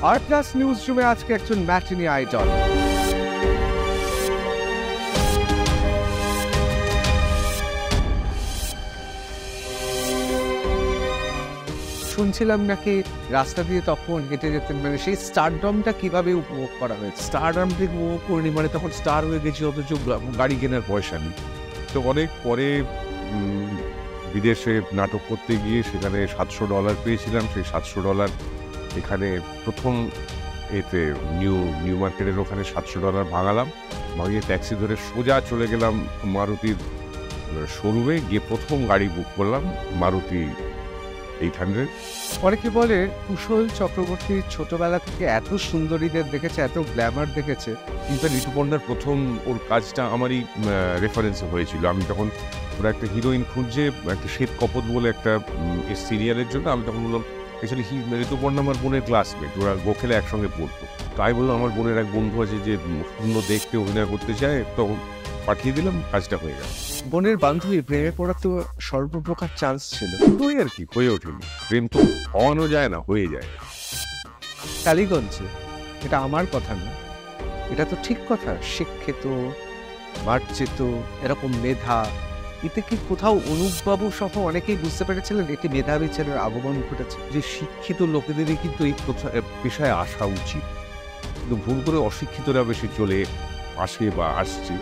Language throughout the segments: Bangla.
আর প্লাস নিউজ রুমে আজকে একজন ম্যাটিনি আইডল। শুনছিলাম নাকি রাস্তা দিয়ে তখন হেঁটে যেতেন, মানে সেই স্টারডমটা কিভাবে উপভোগ করা হয়েছে? স্টারডাম থেকে উপভোগ করিনি, মানে তখন স্টার হয়ে গেছি, অথচ গাড়ি কেনার পয়সা নেই। তো অনেক পরে বিদেশে নাটক করতে গিয়ে সেখানে $700 পেয়েছিলাম। সেই $700 এখানে প্রথম এতে নিউ মার্কেটের ওখানে $700 ভাঙালাম। ভাঙিয়ে ট্যাক্সি ধরে সোজা চলে গেলাম মারুতির শোরুমে, গিয়ে প্রথম গাড়ি বুক করলাম মারুতি 800। অনেকে বলে কুশল চক্রবর্তী ছোটবেলা থেকে এত সুন্দরীদের দেখেছে, এত গ্ল্যামার দেখেছে। কিন্তু ঋতুপর্ণার প্রথম ওর কাজটা আমারই রেফারেন্সে হয়েছিল। আমি তখন ওরা একটা হিরোইন খুঁজছে, একটা শ্বেত কপত বলে একটা সিরিয়ালের জন্য। আমি তখন বললাম, অ্যাকচুয়ালি ঋতুপর্ণা আমার বোনের ক্লাসমেট, ওরা গোখেলে একসঙ্গে পড়তো। তাই বললাম আমার বোনের এক বন্ধু আছে যে সুন্দর দেখতে অভিনয় করতে চায়, তখন পাঠিয়ে দিলাম, কাজটা হয়ে গেল। বোনের বান্ধবী প্রেমে পড়ার তো সর্বপ্রকার চান্স ছিল, ওই আর কি, হয়ে ওঠেনি। প্রেম তো হওয়ানো যায় না, হয়ে যায়। টালিগঞ্জে, এটা আমার কথা না, এটা তো ঠিক কথা। শিক্ষিত, মার্জিত, এরকম মেধা, এতে কি কোথাও অনুপবাবু সহ অনেকেই বুঝতে পেরেছিলেন একটি মেধাবী ছেলের আগমন ঘটেছে? যে শিক্ষিত লোকেদেরই কিন্তু এই পেশায় আসা উচিত, কিন্তু ভুল করে অশিক্ষিতরা বেশি চলে আসে বা আসছে।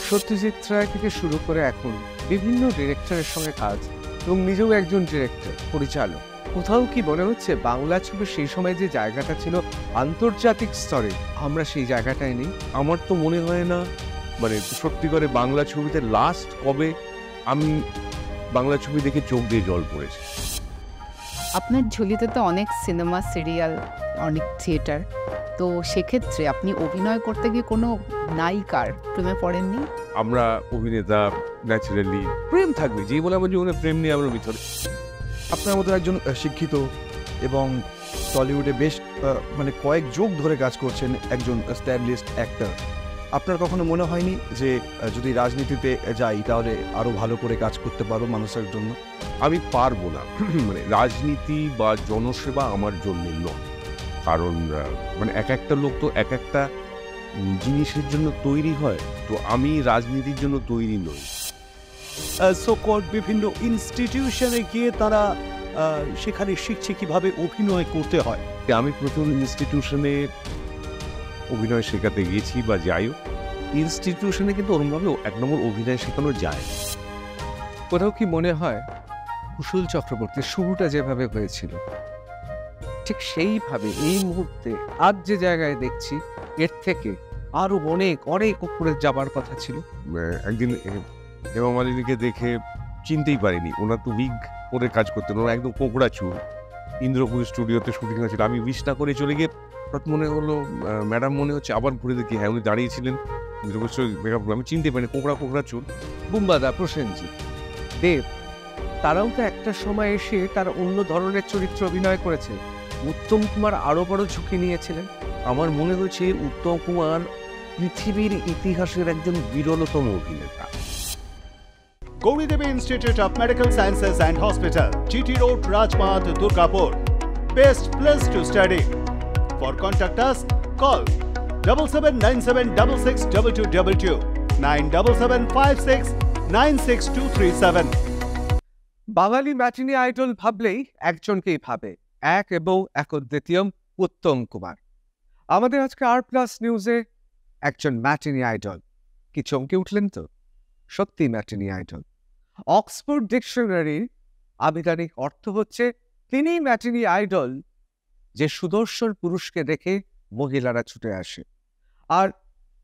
সত্যজিৎ রায় থেকে শুরু করে এখন বিভিন্ন ডিরেক্টরের সঙ্গে কাজ, এবং নিজেও একজন ডিরেক্টর, পরিচালক। কোথাও কি মনে হচ্ছে বাংলা ছবির সেই সময় যে জায়গাটা ছিল আন্তর্জাতিক স্তরে, আমরা সেই জায়গাটায় নেই? আমার তো মনে হয় না, মানে সত্যি করে বাংলা ছবিতে লাস্ট কবে আমি বাংলা ছবি দেখে চোখ দিয়ে জল পড়েছে। আপনার ঝুলিতে তো অনেক সিনেমা, সিরিয়াল, অনেক থিয়েটার, তো সেক্ষেত্রে আপনি অভিনয় করতে গিয়ে কোনো নায়িকার প্রেমে পড়েননি? আমরা অভিনেতা, ন্যাচারালি প্রেম থাকবে, যে বলে আমার জীবনে প্রেম নিয়ে আমরা ভিতরে। আপনার মতো একজন শিক্ষিত এবং টলিউডে বেশ মানে কয়েক যুগ ধরে কাজ করছেন একজন এস্টাবলিশড অ্যাক্টর, আপনার কখনো মনে হয়নি যে যদি রাজনীতিতে যাই তাহলে আরো ভালো করে কাজ করতে পারবো মানুষের জন্য? আমি পারবো না, মানে রাজনীতি বা জনসেবা আমার জন্য নয়। কারণ মানে এক একটা লোক তো এক একটা জিনিসের জন্য তৈরি হয়, তো আমি রাজনীতির জন্য তৈরি নই। সো-কল্ড বিভিন্ন ইনস্টিটিউশনে গিয়ে তারা সেখানে শিখছে কিভাবে অভিনয় করতে হয়। আমি প্রচুর ইনস্টিটিউশনে অভিনয় শেখাতে গিয়েছি বা যাইও, ইনস্টিটিউশনে কিন্তু ওরমভাবে এক নম্বর অভিনয় শেখানো যায়। কোথাও কি মনে হয় কুশল চক্রবর্তীর শুরুটা যেভাবে হয়েছিল, ঠিক সেইভাবে এই মুহূর্তে আজ যে জায়গায় দেখছি এর থেকে আরো অনেক অনেক উপরে যাবার কথা ছিল? একদিন হেমা মালিনীকে দেখে চিনতেই পারিনি, ওনার তো উইগ পরে কাজ করতেন, ওনার একদম কোঁকড়া চুল। ইন্দ্রপুর স্টুডিওতে শুটিং হয়েছিল, আমি উইশ না করে চলে গিয়ে মনে হলো ম্যাডাম মনে হচ্ছে, আবার ঘুরে দেখি হ্যাঁ উনি দাঁড়িয়েছিলেন। আমি চিনতে পারিনি, কোঁকড়া কোঁকড়া চুল। বুম্বাদা, প্রসেনজিৎ, দেব, তারাও তো একটা সময় এসে তারা অন্য ধরনের চরিত্র অভিনয় করেছে। উত্তম কুমার আরো বড় ঝুঁকি নিয়েছিলেন। আমার মনে হচ্ছে উত্তম কুমার পৃথিবীর ইতিহাসের একজন বিরলতম অভিনেতা। Gauri Devi Institute of Medical Sciences and Hospital, GT Road, Rajpath, Durgapur. Best place to study. For contact us, call 7797662222, 9775696237. Bangali matinee idol ভাবলেই একজনকেই ভাবে, এক এবং একদ্বিতীয়ম উত্তম কুমার। আমাদের আজকে আর প্লাস নিউজে একজন ম্যাটিনি আইডল। কি চমকে উঠলেন তো? সত্যি ম্যাটিনি আইডল। অক্সফোর্ড ডিকশনারির আবিধানিক অর্থ হচ্ছে তিনি ম্যাটিনি আইডল যে সুদর্শন পুরুষকে দেখে মহিলারা ছুটে আসে। আর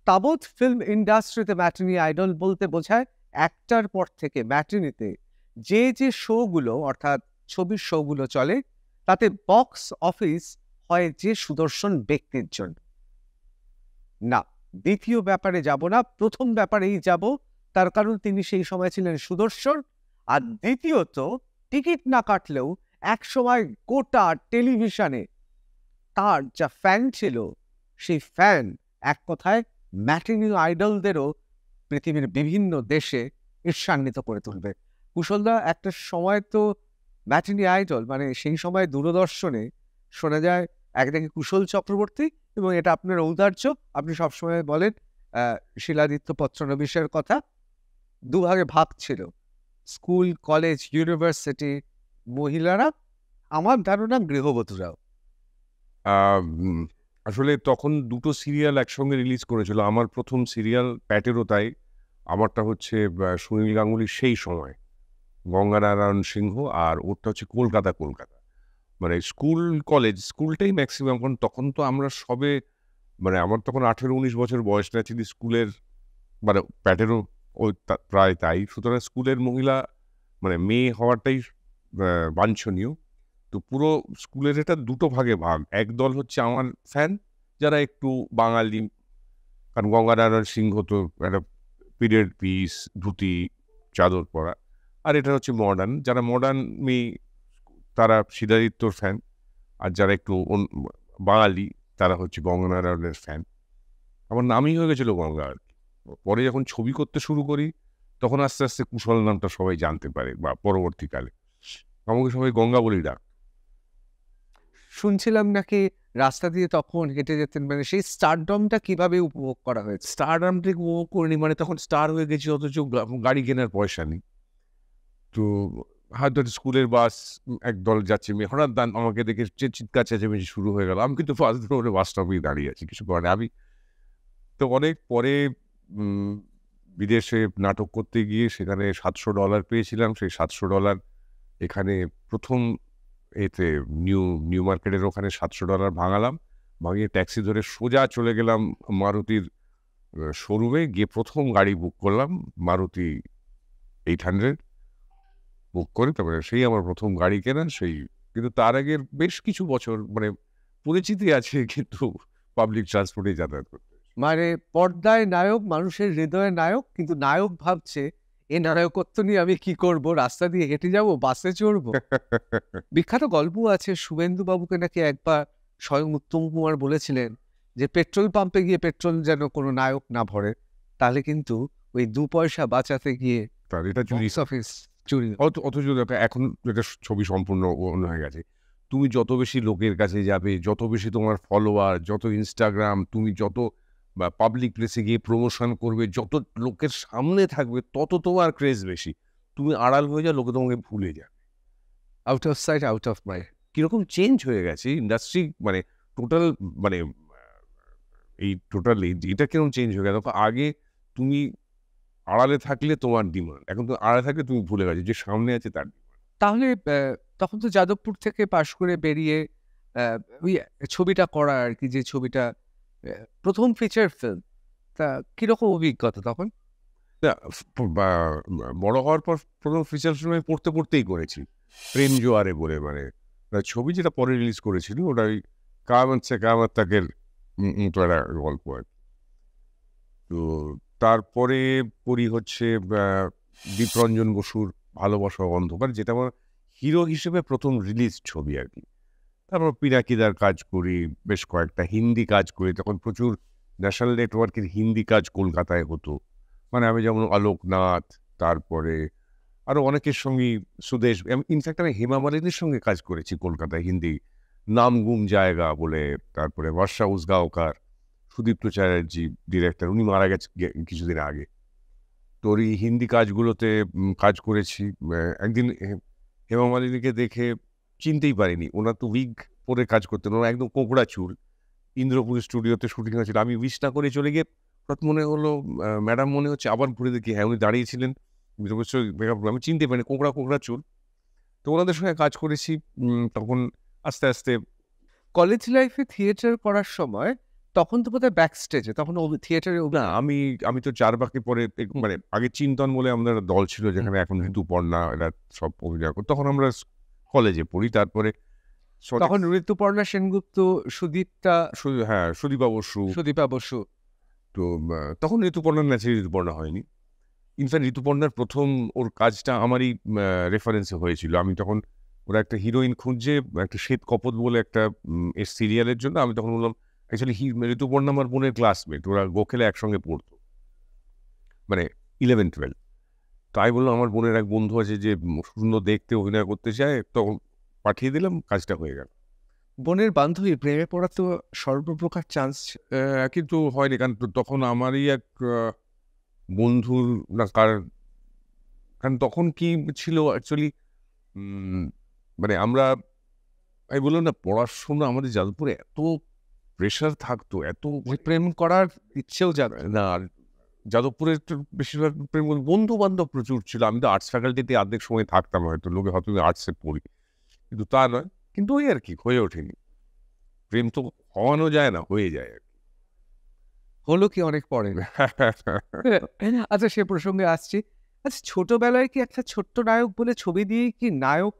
তাবৎ ফিল্ম ইন্ডাস্ট্রিতে ম্যাটিনি আইডল বলতে বোঝায় একটার পর থেকে ম্যাটিনিতে যে যে শোগুলো, অর্থাৎ ছবির শোগুলো চলে, তাতে বক্স অফিস হয় যে সুদর্শন ব্যক্তির জন্য। না, দ্বিতীয় ব্যাপারে যাব না, প্রথম ব্যাপারেই যাব। তার কারণ তিনি সেই সময় ছিলেন সুদর্শন। আর দ্বিতীয়ত, টিকিট না কাটলেও এক সময় গোটা টেলিভিশনে তার যা ফ্যান ছিল, সেই ফ্যান এক কথায় ম্যাটিনি আইডলদেরও পৃথিবীর বিভিন্ন দেশে ঈর্ষান্বিত করে তুলবে। কুশলদা, একটা সময় তো ম্যাটিনি আইডল মানে সেই সময় দূরদর্শনে শোনা যায় একদিকে কুশল চক্রবর্তী এবং এটা আপনার ঔদার্য। আপনি সবসময় বলেন শিলাদিত্য পত্রনবিশের কথা। দুভাগে ভাগ ছিল, স্কুল, কলেজ, ইউনিভার্সিটি মহিলারা, আমার ধারণা গৃহবধূরাও। আসলে তখন দুটো সিরিয়াল একসঙ্গে রিলিজ করেছিল। আমার প্রথম সিরিয়াল প্যাটেরও তাই, আমারটা হচ্ছে সুনীল গাঙ্গুলির সেই সময়, গঙ্গানারায়ণ সিংহ, আর ওরটা হচ্ছে কলকাতা কলকাতা। মানে স্কুল কলেজ, স্কুলটাই ম্যাক্সিমাম, কারণ তখন তো আমরা সবে, মানে আমার তখন 18-19 বছর বয়স না, ছিল স্কুলের, মানে প্যাটেরও ওই প্রায় তাই। সুতরাং স্কুলের মহিলা মানে মেয়ে হওয়াটাই বাঞ্ছনীয়। তো পুরো স্কুলের এটা দুটো ভাগে ভাগ। একদল হচ্ছে আমার ফ্যান, যারা একটু বাঙালি, কারণ গঙ্গানারায়ণ সিংহ তো একটা পিরিয়ড পিস, ধুতি চাদর পরা। আর এটা হচ্ছে মডার্ন, যারা মডার্ন মেয়ে তারা শিলাদিত্যর ফ্যান, আর যারা একটু বাঙালি তারা হচ্ছে গঙ্গানারায়ণের ফ্যান। আমার নামই হয়ে গেছিলো গঙ্গা আর কি। পরে যখন ছবি করতে শুরু করি তখন আস্তে আস্তে কুশল নামটা সবাই জানতে পারে, বা পরবর্তীকালে আমাকে সবাই গঙ্গা বলেই ডাক। শুনছিলাম নাকি রাস্তা দিয়ে তখন হেঁটে যেতেন, মানে সেই স্টারডমটা কিভাবে উপভোগ করা হয়েছে? স্টারডামটা উপভোগ করিনি, মানে তখন স্টার হয়ে গেছি, অথচ গাড়ি কেনার পয়সা নেই। তো হয়তো স্কুলের বাস একদল যাচ্ছে, মেয়ে হঠাৎ আমাকে দেখে চিৎকার চেঁচামেচি শুরু হয়ে গেল। আমি কিন্তু ফার্স্ট ফ্লোরে বাস স্টপেই দাঁড়িয়ে আছি, কিছু করে আমি। তো অনেক পরে বিদেশে নাটক করতে গিয়ে সেখানে $700 পেয়েছিলাম। সেই $700 এখানে প্রথম এতে নিউ মার্কেটের ওখানে $700 ভাঙালাম। ভাঙিয়ে ট্যাক্সি ধরে সোজা চলে গেলাম মারুতির শোরুমে, গিয়ে প্রথম গাড়ি বুক করলাম, মারুতি 800 বুক করে। তারপরে সেই আমার প্রথম গাড়ি কেনা। সেই কিন্তু তার আগের বেশ কিছু বছর মানে পরিচিতি আছে, কিন্তু পাবলিক ট্রান্সপোর্টে যাতায়াত করতে। মানে পর্দায় নায়ক, মানুষের হৃদয়ে নায়ক, কিন্তু নায়ক ভাবছে এ নায়কত্ব নিয়ে আমি কি করব, রাস্তা দিয়ে হেঁটে যাব, বাসে চড়বো। বিখ্যাত গল্প আছে, শুভেন্দু বাবুকে নাকি একবার স্বয়ং উত্তম কুমার বলেছিলেন যে পেট্রোল পাম্পে গিয়ে পেট্রোল যেন কোনো নায়ক না ভরে, তাহলে কিন্তু ওই 2 পয়সা বাঁচাতে গিয়ে তার এটা চুরি, অফিস চুরি। অথচ এখন এটা ছবি সম্পূর্ণ অন্য হয়ে গেছে। তুমি যত বেশি লোকের কাছে যাবে, যত বেশি তোমার ফলোয়ার, যত ইনস্টাগ্রাম, তুমি যত বা পাবলিক প্লেসে গিয়ে প্রমোশন করবে, যত লোকের সামনে থাকবে, তত তোমার ক্রেজ বেশি। তুমি আড়াল হয়ে যাও, লোকে তোমাকে ভুলে যায়। Out of sight out of mind কিরকম চেঞ্জ হয়ে গেছে ইন্ডাস্ট্রি, মানে টোটাল, মানে এই টোটালি এটা কিরকম চেঞ্জ হয়ে গেছে। আগে তুমি আড়ালে থাকলে তোমার ডিমান্ড, এখন তো আড়ালে থাকলে তুমি ভুলে গেছো যে সামনে আছে তার। তাহলে তখন তো যাদবপুর থেকে পাশ করে বেরিয়ে ওই ছবিটা করা আর কি, যে ছবিটা প্রথম ফিচার ফিল্ম, তা কিরকম অভিজ্ঞতা তখন? না, বড় হওয়ার পর প্রথম ফিচার ফিল্মে পড়তেই করেছি, প্রেম জোয়ারে বলে, মানে ছবি যেটা পরে রিলিজ করেছিল, ওটা ওই কায়ামত সে কায়ামত তাকের মতো একটা গল্প আর কি। তো তারপরে পড়ি হচ্ছে দীপরঞ্জন বসুর ভালোবাসা অন্ধকার, যেটা আমার হিরো হিসেবে প্রথম রিলিজ ছবি আর কি। তারপর পিনাকিদার কাজ করি, বেশ কয়েকটা হিন্দি কাজ করি। তখন প্রচুর ন্যাশনাল নেটওয়ার্কের হিন্দি কাজ কলকাতায় হতো, মানে আমি যেমন আলোকনাথ, তারপরে আরও অনেকের সঙ্গেই, সুদেশ, ইনফ্যাক্ট আমি হেমা মালিনীর সঙ্গে কাজ করেছি কলকাতায় হিন্দি, নাম গুম জায়গা বলে। তারপরে বর্ষা উসগাঁওকার, সুদীপ্ত চ্যাটার্জি ডিরেক্টর, উনি মারা গেছে কিছুদিন আগে। তো এই হিন্দি কাজগুলোতে কাজ করেছি। একদিন হেমা মালিনীকে দেখে চিনতেই পারিনি, ওনার তো উইগ পরে কাজ করতেন, ওনার একদম কোঁকড়া চুল। ইন্দ্রপুর স্টুডিওতে শুটিং হয়েছিল, আমি উইশ না করে চলে গিয়ে হঠাৎ মনে হলো ম্যাডাম মনে হচ্ছে, আবার ঘুরে দেখি হ্যাঁ উনি দাঁড়িয়েছিলেন, আমি চিনতে পারিনি, কোঁকড়া চুল। তো ওনাদের সঙ্গে কাজ করেছি। তখন আস্তে আস্তে কলেজ লাইফে থিয়েটার করার সময় তখন তো বোধহয় ব্যাক স্টেজে, তখন থিয়েটারে না, আমি তো চারবাকে পরে মানে আগে চিন্তন বলে আমাদের একটা দল ছিল, যেখানে এখন ঋতুপর্ণা এরা সব অভিনয় করতো। তখন আমরা কলেজে পড়ি। তারপরে তখন ঋতুপর্ণা সেনগুপ্ত, সুদীপ্তা, হ্যাঁ সুদীপা বসু। তো তখন ঋতুপর্ণার ম্যাচে ঋতুপর্ণা হয়নি। ইনফ্যাক্ট ঋতুপর্ণার প্রথম ওর কাজটা আমারই রেফারেন্সে হয়েছিল। আমি তখন ওরা একটা হিরোইন খুঁজছে, একটা শ্বেত কপত বলে একটা সিরিয়ালের জন্য। আমি তখন বললাম, অ্যাকচুয়ালি ঋতুপর্ণা আমার বোনের ক্লাসমেট, ওরা গোখেলে একসঙ্গে পড়তো, মানে 11-12। তাই বললাম আমার বোনের এক বন্ধু আছে যে সুন্দর দেখতে, অভিনয় করতে চায়, তখন পাঠিয়ে দিলাম, কাজটা হয়ে গেল। বোনের বান্ধবী প্রেমে পড়ার তো সর্বপ্রকার চান্স। কিন্তু হয়নি, কারণ তখন আমারই এক বন্ধুর না কারণ তখন কি ছিল অ্যাকচুয়ালি, মানে আমি বললাম না, পড়াশোনা আমাদের যাদবপুরে এত প্রেশার থাকতো, এত প্রেম করার ইচ্ছেও যাবে না। আর যাদবপুরে একটু বেশিরভাগ প্রেম বন্ধু বান্ধব প্রচুর ছিল। আমি তো আর্টস ফ্যাকাল্টিতে অর্ধেক সময় থাকতাম, হয়তো লোকে হয়তো আর্টসে পড়ি, কিন্তু তা নয়। কিন্তু ওই আর কি, হয়ে ওঠেনি। প্রেম তো হওয়ানো যায় না, হয়ে যায় আর হলো কি অনেক পরে। আচ্ছা, সে প্রসঙ্গে আসছি। আচ্ছা, ছোটবেলায় কি একটা ছোট্ট নায়ক বলে ছবি দিয়ে কি নায়ক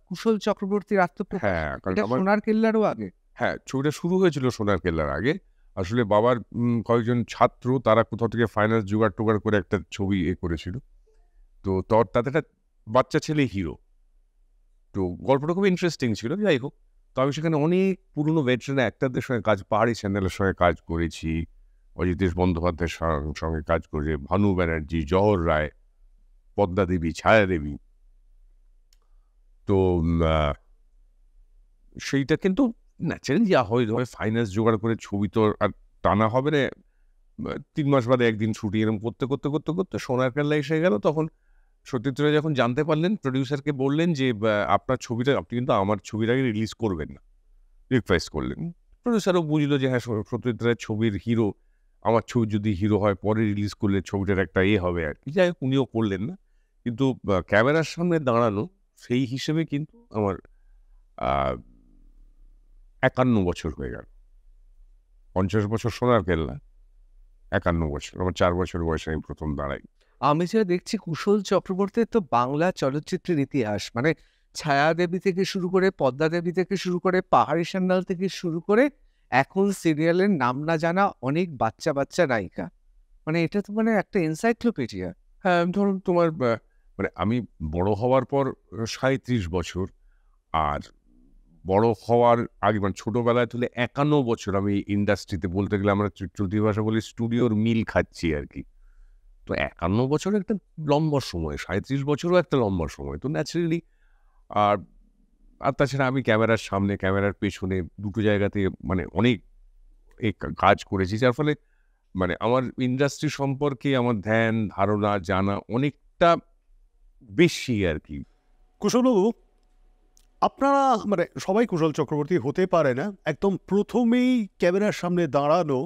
কুশল চক্রবর্তীর আত্মপ্রকাশ? হ্যাঁ, কারণ এটা আমার সোনার কেল্লারও আগে। হ্যাঁ, ছবিটা শুরু হয়েছিল সোনার কেল্লার আগে। আসলে বাবার কয়েকজন ছাত্র, তারা কোথাও থেকে ফাইন্যান্স জোগাড় টোগাড় করে একটা ছবি করেছিল। তো তাতে একটা বাচ্চা ছেলে হিরো। তো গল্পটা খুব ইন্টারেস্টিং ছিল। যাই হোক, তো আমি সেখানে অনেক পুরনো ভেটারেন অ্যাক্টরদের সঙ্গে পাহাড়ি চ্যানেলের সঙ্গে কাজ করেছি। অজিতেশ বন্দ্যোপাধ্যায়ের সঙ্গে কাজ করেছি, ভানু ব্যানার্জি, জহর রায়, পদ্মা দেবী, ছায়া দেবী। তো সেইটা কিন্তু ন্যাচারালি যা হয়, ফাইন্যান্স জোগাড় করে ছবি তো আর টানা হবে না। 3 মাস বাদে একদিন ছুটি, এরকম করতে করতে করতে করতে সোনার কেল্লা এসে গেল। তখন সত্যজিৎ রায় যখন জানতে পারলেন, প্রডিউসারকে বললেন যে আপনার ছবিটা আপনি কিন্তু আমার ছবির আগে রিলিজ করবেন না, রিকোয়েস্ট করলেন। প্রডিউসারও বুঝলো যে হ্যাঁ, সত্যজিৎ রায়ের ছবির হিরো, আমার ছবি যদি হিরো হয় পরে রিলিজ করলে ছবিটার একটা হবে আর কি। যাই হোক, উনিও করলেন না। কিন্তু ক্যামেরার সামনে দাঁড়ানো সেই হিসেবে কিন্তু আমার 51 বছর হয়ে গেল। 50 বছর সোনার কেল্লা, 51 বছর। আমার 4 বছর বয়সে আমি প্রথম দাঁড়াই। আমি যা দেখছি কুশল চক্রবর্তীর তো বাংলা চলচ্চিত্রের ইতিহাস, মানে ছায়া দেবী থেকে শুরু করে, পদ্মা দেবী থেকে শুরু করে, পাহাড়ি সান্যাল থেকে শুরু করে, এখন সিরিয়ালের নাম না জানা অনেক বাচ্চা বাচ্চা নায়িকা। মানে এটা তো মানে একটা এনসাইক্লোপিডিয়া। হ্যাঁ, ধরুন তোমার মানে আমি বড় হওয়ার পর 37 বছর, আর বড় হওয়ার আগে মানে ছোটবেলায় তুলে 51 বছর আমি ইন্ডাস্ট্রিতে, বলতে গেলে আমরা চলতি ভাষা বলি স্টুডিওর মিল খাচ্ছি আর কি। তো 51 বছর একটা লম্বা সময়, 37 বছরও একটা লম্বা সময়। তো ন্যাচারালি আর আর তাছাড়া আমি ক্যামেরার সামনে, ক্যামেরার পেছনে দুটো জায়গাতে মানে অনেক কাজ করেছি, যার ফলে মানে আমার ইন্ডাস্ট্রি সম্পর্কে আমার ধ্যান ধারণা জানা অনেকটা বেশি আর কি। কুশলবাবু, আপনারা মানে সবাই কুশল চক্রবর্তী হতে পারে না, একদম প্রথমেই ক্যামেরার সামনে দাঁড়ানো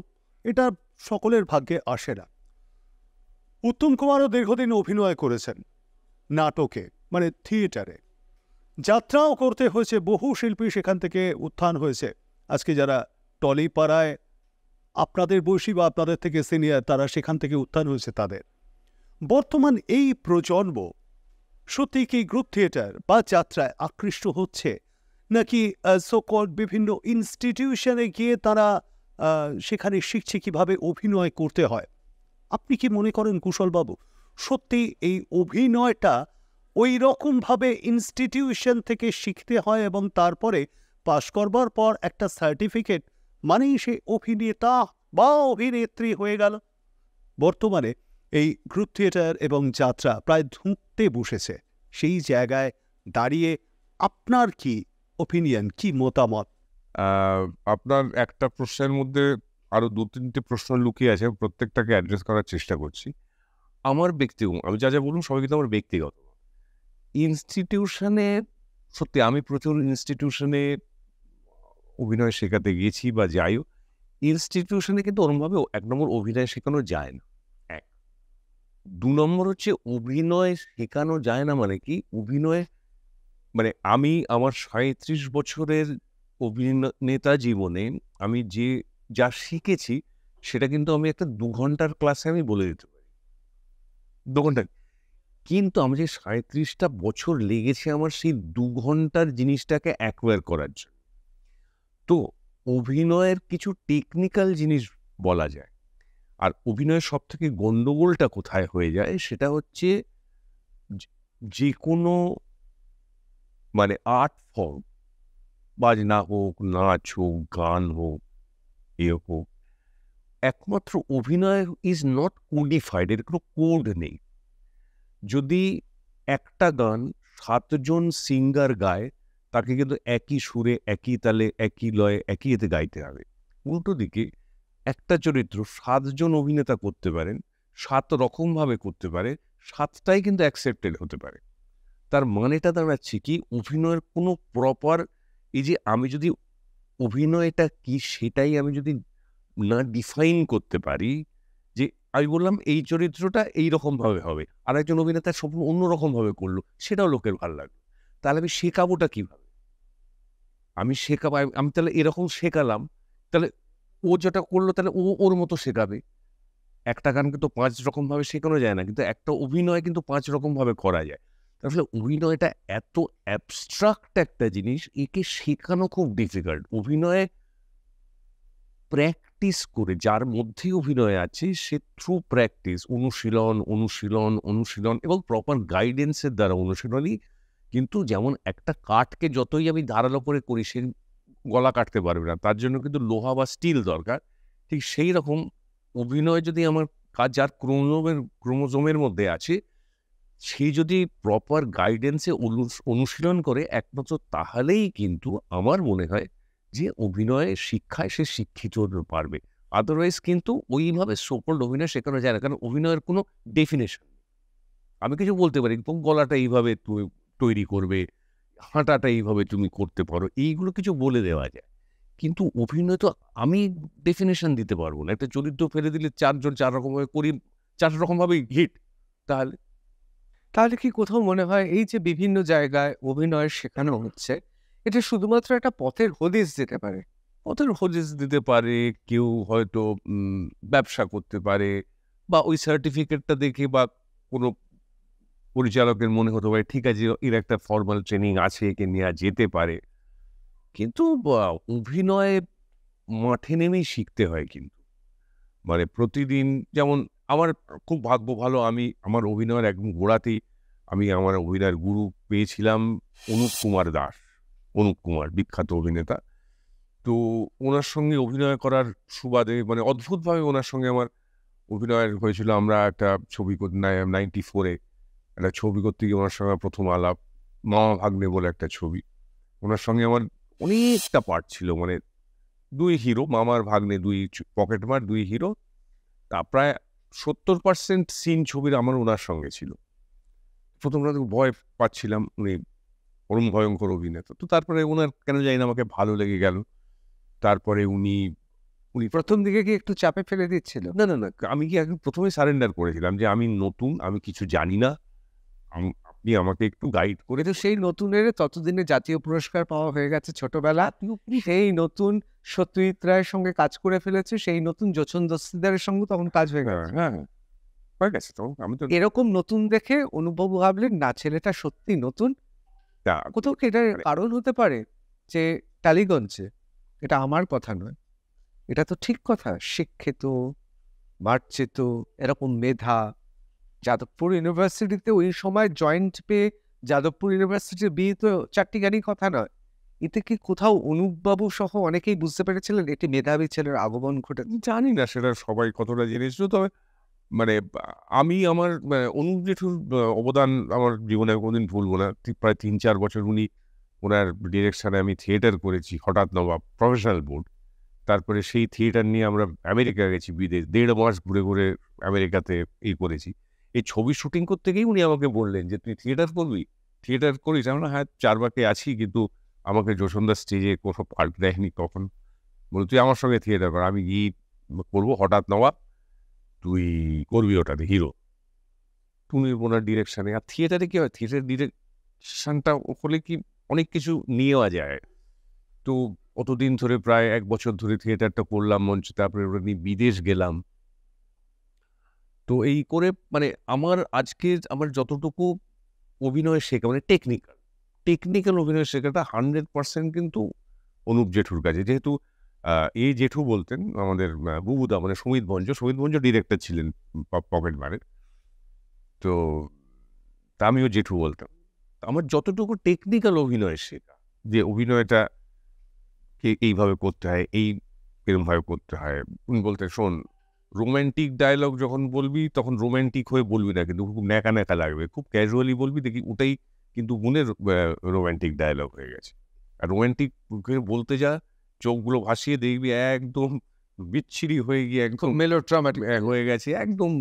এটা সকলের ভাগ্যে আসে না। উত্তম কুমারও দীর্ঘদিন অভিনয় করেছেন নাটকে, মানে থিয়েটারে, যাত্রাও করতে হয়েছে, বহু শিল্পী সেখান থেকে উত্থান হয়েছে। আজকে যারা টলিপাড়ায় আপনাদের বয়সী বা আপনাদের থেকে সিনিয়র, তারা সেখান থেকে উত্থান হয়েছে তাদের। বর্তমান এই প্রজন্ম সত্যি কি গ্রুপ থিয়েটার বা যাত্রায় আকৃষ্ট হচ্ছে, নাকি সোকল্ড বিভিন্ন ইনস্টিটিউশনে গিয়ে তারা সেখানে শিখছে কিভাবে অভিনয় করতে হয়? আপনি কি মনে করেন কুশলবাবু, সত্যি এই অভিনয়টা ওই রকমভাবে ইনস্টিটিউশন থেকে শিখতে হয় এবং তারপরে পাশ করবার পর একটা সার্টিফিকেট মানেই সে অভিনেতা বা অভিনেত্রী হয়ে গেল? বর্তমানে এই গ্রুপ থিয়েটার এবং যাত্রা প্রায় ধুঁকতে বসেছে। সেই জায়গায় দাঁড়িয়ে আপনার কি ওপিনিয়ন, কি মতামত? আপনার একটা প্রশ্নের মধ্যে আরো 2-3টে প্রশ্ন লুকিয়ে আছে, প্রত্যেকটাকে অ্যাড্রেস করার চেষ্টা করছি। আমার ব্যক্তিগত, আমি যা যা বলুন সবাই কিন্তু আমার ব্যক্তিগত। ইনস্টিটিউশনে সত্যি আমি প্রচুর ইনস্টিটিউশনে অভিনয় শেখাতে গিয়েছি বা যাইও, ইনস্টিটিউশনে কিন্তু ওরমভাবে 1 নম্বর অভিনয় শেখানো যায় না। 1, 2 নম্বর হচ্ছে অভিনয় শেখানো যায় না মানে কি, অভিনয় মানে আমি আমার 37 বছরের অভিনেতা জীবনে আমি যা শিখেছি সেটা কিন্তু আমি একটা 2 ঘন্টার ক্লাসে আমি বলে দিতে পারি। 2 ঘন্টা। কিন্তু আমি যে 37টা বছর লেগেছে আমার সেই 2 ঘন্টার জিনিসটাকে অ্যাকোয়ার করার জন্য। তো অভিনয়ের কিছু টেকনিক্যাল জিনিস বলা যায়। আর অভিনয়ের সবথেকে গন্ডগোলটা কোথায় হয়ে যায় সেটা হচ্ছে যে কোনো মানে আর্ট ফর্ম, বাজনা হোক, নাচ হোক, গান হোক, হোক, একমাত্র অভিনয় ইজ নট কোডিফাইড, এর কোনো কোড নেই। যদি একটা গান 7 জন সিঙ্গার গায় তাকে কিন্তু একই সুরে, একই তালে, একই লয়ে, একই এতে গাইতে হবে। উল্টো দিকে একটা চরিত্র ৭ জন অভিনেতা করতে পারেন, ৭ রকমভাবে করতে পারে, ৭টাই কিন্তু অ্যাকসেপ্টেড হতে পারে। তার মানেটা দাঁড়াচ্ছে কি, অভিনয়ের কোনো প্রপার, এই যে আমি যদি অভিনয়টা কি সেটাই আমি যদি না ডিফাইন করতে পারি, যে আমি বললাম এই চরিত্রটা এইরকমভাবে হবে, আর একজন অভিনেতা সম্পূর্ণ অন্যরকমভাবে করলো, সেটাও লোকের ভালো লাগলো, তাহলে আমি শেখাবোটা কিভাবে? আমি শেখাবো, আমি তাহলে এরকম শেখালাম, তাহলে ও যেটা করলো তাহলে ও ওর মতো শেখাবে। একটা গানকে তো ৫ রকমভাবে শেখানো যায় না, কিন্তু একটা অভিনয় কিন্তু ৫ রকমভাবে করা যায়। আসলে অভিনয়টা এত অ্যাবস্ট্রাক্ট একটা জিনিস, একে শেখানো খুব ডিফিকাল্ট। অভিনয়ে প্র্যাকটিস করে, যার মধ্যেই অভিনয় আছে সে থ্রু প্র্যাকটিস, অনুশীলন অনুশীলন অনুশীলন এবং প্রপার গাইডেন্সের দ্বারা অনুশীলনই, কিন্তু যেমন একটা কাঠকে যতই আমি ধারালো করে করি সে গলা কাটতে পারবে না, তার জন্য কিন্তু লোহা বা স্টিল দরকার। ঠিক সেই রকম অভিনয় যদি আমার কাজ যার ক্রোমোজোমের মধ্যে আছে, সে যদি প্রপার গাইডেন্সে অনুশীলন করে একমাত্র, তাহলেই কিন্তু আমার মনে হয় যে অভিনয়ে শিক্ষায় সে শিক্ষিত হতে পারবে। আদারওয়াইজ কিন্তু ওইভাবে সোকল্ড অভিনয় শেখানো যায় না, কারণ অভিনয়ের কোনো ডেফিনেশন নেই। আমি কিছু বলতে পারি, গলাটা এইভাবে তুমি তৈরি করবে, হাঁটাটা এইভাবে তুমি করতে পারো, এইগুলো কিছু বলে দেওয়া যায়। কিন্তু অভিনয় তো আমি ডেফিনেশন দিতে পারবো না। একটা চরিত্র ফেলে দিলে ৪ জন ৪ রকমভাবে করি, ৪ রকমভাবেই হিট। তাহলে তাহলে কি কোথাও মনে হয় এই যে বিভিন্ন জায়গায় অভিনয় শেখানো হচ্ছে, এটা শুধুমাত্র একটা পথের হদিস দিতে পারে? পথের হদিস দিতে পারে, কেউ হয়তো ব্যবসা করতে পারে, বা ওই সার্টিফিকেটটা দেখে বা কোনো পরিচালকের মনে হতে পারে ঠিক আছে এর একটা ফর্মাল ট্রেনিং আছে, একে নেওয়া যেতে পারে। কিন্তু অভিনয় মাঠে নেমেই শিখতে হয় কিন্তু। মানে প্রতিদিন, যেমন আমার খুব ভাগ্য ভালো, আমি আমার অভিনয়ের একদম গোড়াতেই আমি আমার অভিনয়ের গুরু পেয়েছিলাম অনুপ কুমার দাস। অনুপ কুমার বিখ্যাত অভিনেতা। তো ওনার সঙ্গে অভিনয় করার সুবাদে, মানে অদ্ভুতভাবে ওনার সঙ্গে আমার অভিনয়ের হয়েছিল। আমরা একটা ছবি 94-এ একটা ছবি করতে গিয়ে ওনার সঙ্গে প্রথম আলাপ, মামা ভাগ্নে বলে একটা ছবি। ওনার সঙ্গে আমার অনেকটা পার্ট ছিল, মানে ২ হিরো, মামার ভাগ্নে ২ পকেটমার ২ হিরো। তা প্রায় ৭০% সিন ছবির আমার ওনার সঙ্গে ছিল। প্রথম ভয় পাচ্ছিলাম, উনি পরম ভয়ঙ্কর অভিনেতা। তো তারপরে ওনার কেন জানি না আমাকে ভালো লেগে গেল। তারপরে উনি প্রথম দিকে কি একটু চাপে ফেলে দিচ্ছিল? না, না, না, আমি কি একদম ১ম এই সারেন্ডার করেছিলাম যে আমি নতুন, আমি কিছু জানি না। আপনি আমাকে একটু গাইড করে কিন্তু সেই নতুনের ততদিনে জাতীয় পুরস্কার পাওয়া হয়ে গেছে ছোটবেলা। সেই নতুন সত্যজিৎ রায়ের সঙ্গে কাজ করে ফেলেছে, সেই নতুন যোচন দস্তিদারের সঙ্গে তখন কাজ হয়ে হ্যাঁ, গেছে। হ্যাঁ, হয়ে গেছে তো। আমি তো এরকম নতুন দেখে অনুভব ভাবলেন না ছেলেটা সত্যি নতুন। তা কোথাও কি এটার কারণ হতে পারে যে টালিগঞ্জে, এটা আমার কথা নয়, এটা তো ঠিক কথা, শিক্ষিত মার্জিত এরকম মেধা, যাদবপুর ইউনিভার্সিটিতে ওই সময় জয়েন্ট পেয়ে যাদবপুর ইউনিভার্সিটির বিয়ে তো চারটিখানি কথা নয়। এতে কি কোথাও অনুপবাবু সহ অনেকেই বুঝতে পেরেছিলেন এটি মেধাবী ছেলের আগমন ঘটেছে? জানি না সেটা সবাই কতটা জেনেছিল, তবে মানে আমি আমার অনুপ জেঠুর অবদান আমার জীবনে কোনোদিন ভুলবো না। প্রায় ৩-৪ বছর উনি, ওনার ডিরেকশনে আমি থিয়েটার করেছি, হঠাৎ নবাব প্রফেশনাল বোর্ড। তারপরে সেই থিয়েটার নিয়ে আমরা আমেরিকা গেছি, বিদেশ ১.৫ মাস ঘুরে ঘুরে আমেরিকাতে করেছি। এই ছবি শুটিং করতে গিয়েই উনি আমাকে বললেন যে, "তুই থিয়েটার করবি? থিয়েটার করিস?" আমি বললাম, "হ্যাঁ, চারবাকে আছি, কিন্তু আমাকে যশোদার স্টেজে কোনো পার্ট দেয়নি তখন।" বলল, "তুই আমার সঙ্গে থিয়েটার কর।" আমি গিয়ে করবো হঠাৎ নবাব, তুই করবি ওটাতে হিরো। টুনির বোনার ডিরেকশনে। আর থিয়েটারে কি হয়, থিয়েটার ডিরেকশনটা হলে কি অনেক কিছু নেওয়া যায়। তো অতদিন ধরে প্রায় ১ বছর ধরে থিয়েটারটা করলাম মঞ্চে, তারপরে ওটা নিয়ে বিদেশ গেলাম। তো এই করে মানে আমার আজকে আমার যতটুকু অভিনয় শেখা, মানে টেকনিক্যাল অভিনয় শেখাটা 100% কিন্তু অনুপ জেঠুর কাছে। যেহেতু এই জেঠু বলতেন আমাদের বুবুদা, মানে সুমিত ভঞ্জ ডিরেক্টর ছিলেন পকেটমারের। তো আমিও জেঠু বলতাম। আমার যতটুকু টেকনিক্যাল অভিনয় শেখা, যে অভিনয়টা এইভাবে করতে হয়, এরকমভাবে করতে হয়। উনি বলতেন, "শোন, রোমান্টিক ডায়ালগ যখন বলবি তখন রোমান্টিক হয়ে বলবি না, কিন্তু খুব ন্যাকা ন্যাকা লাগবে। খুব ক্যাজুয়ালি বলবি, দেখি ওটাই কিন্তু মনের রোম্যান্টিক ডায়লগ হয়ে গেছে। আর রোম্যান্টিক বলতে যা চোখগুলো ভাসিয়ে দেখবি একদম বিচ্ছিরি হয়ে গিয়ে একদম মেলোড্রামাটিক হয়ে গেছে, একদম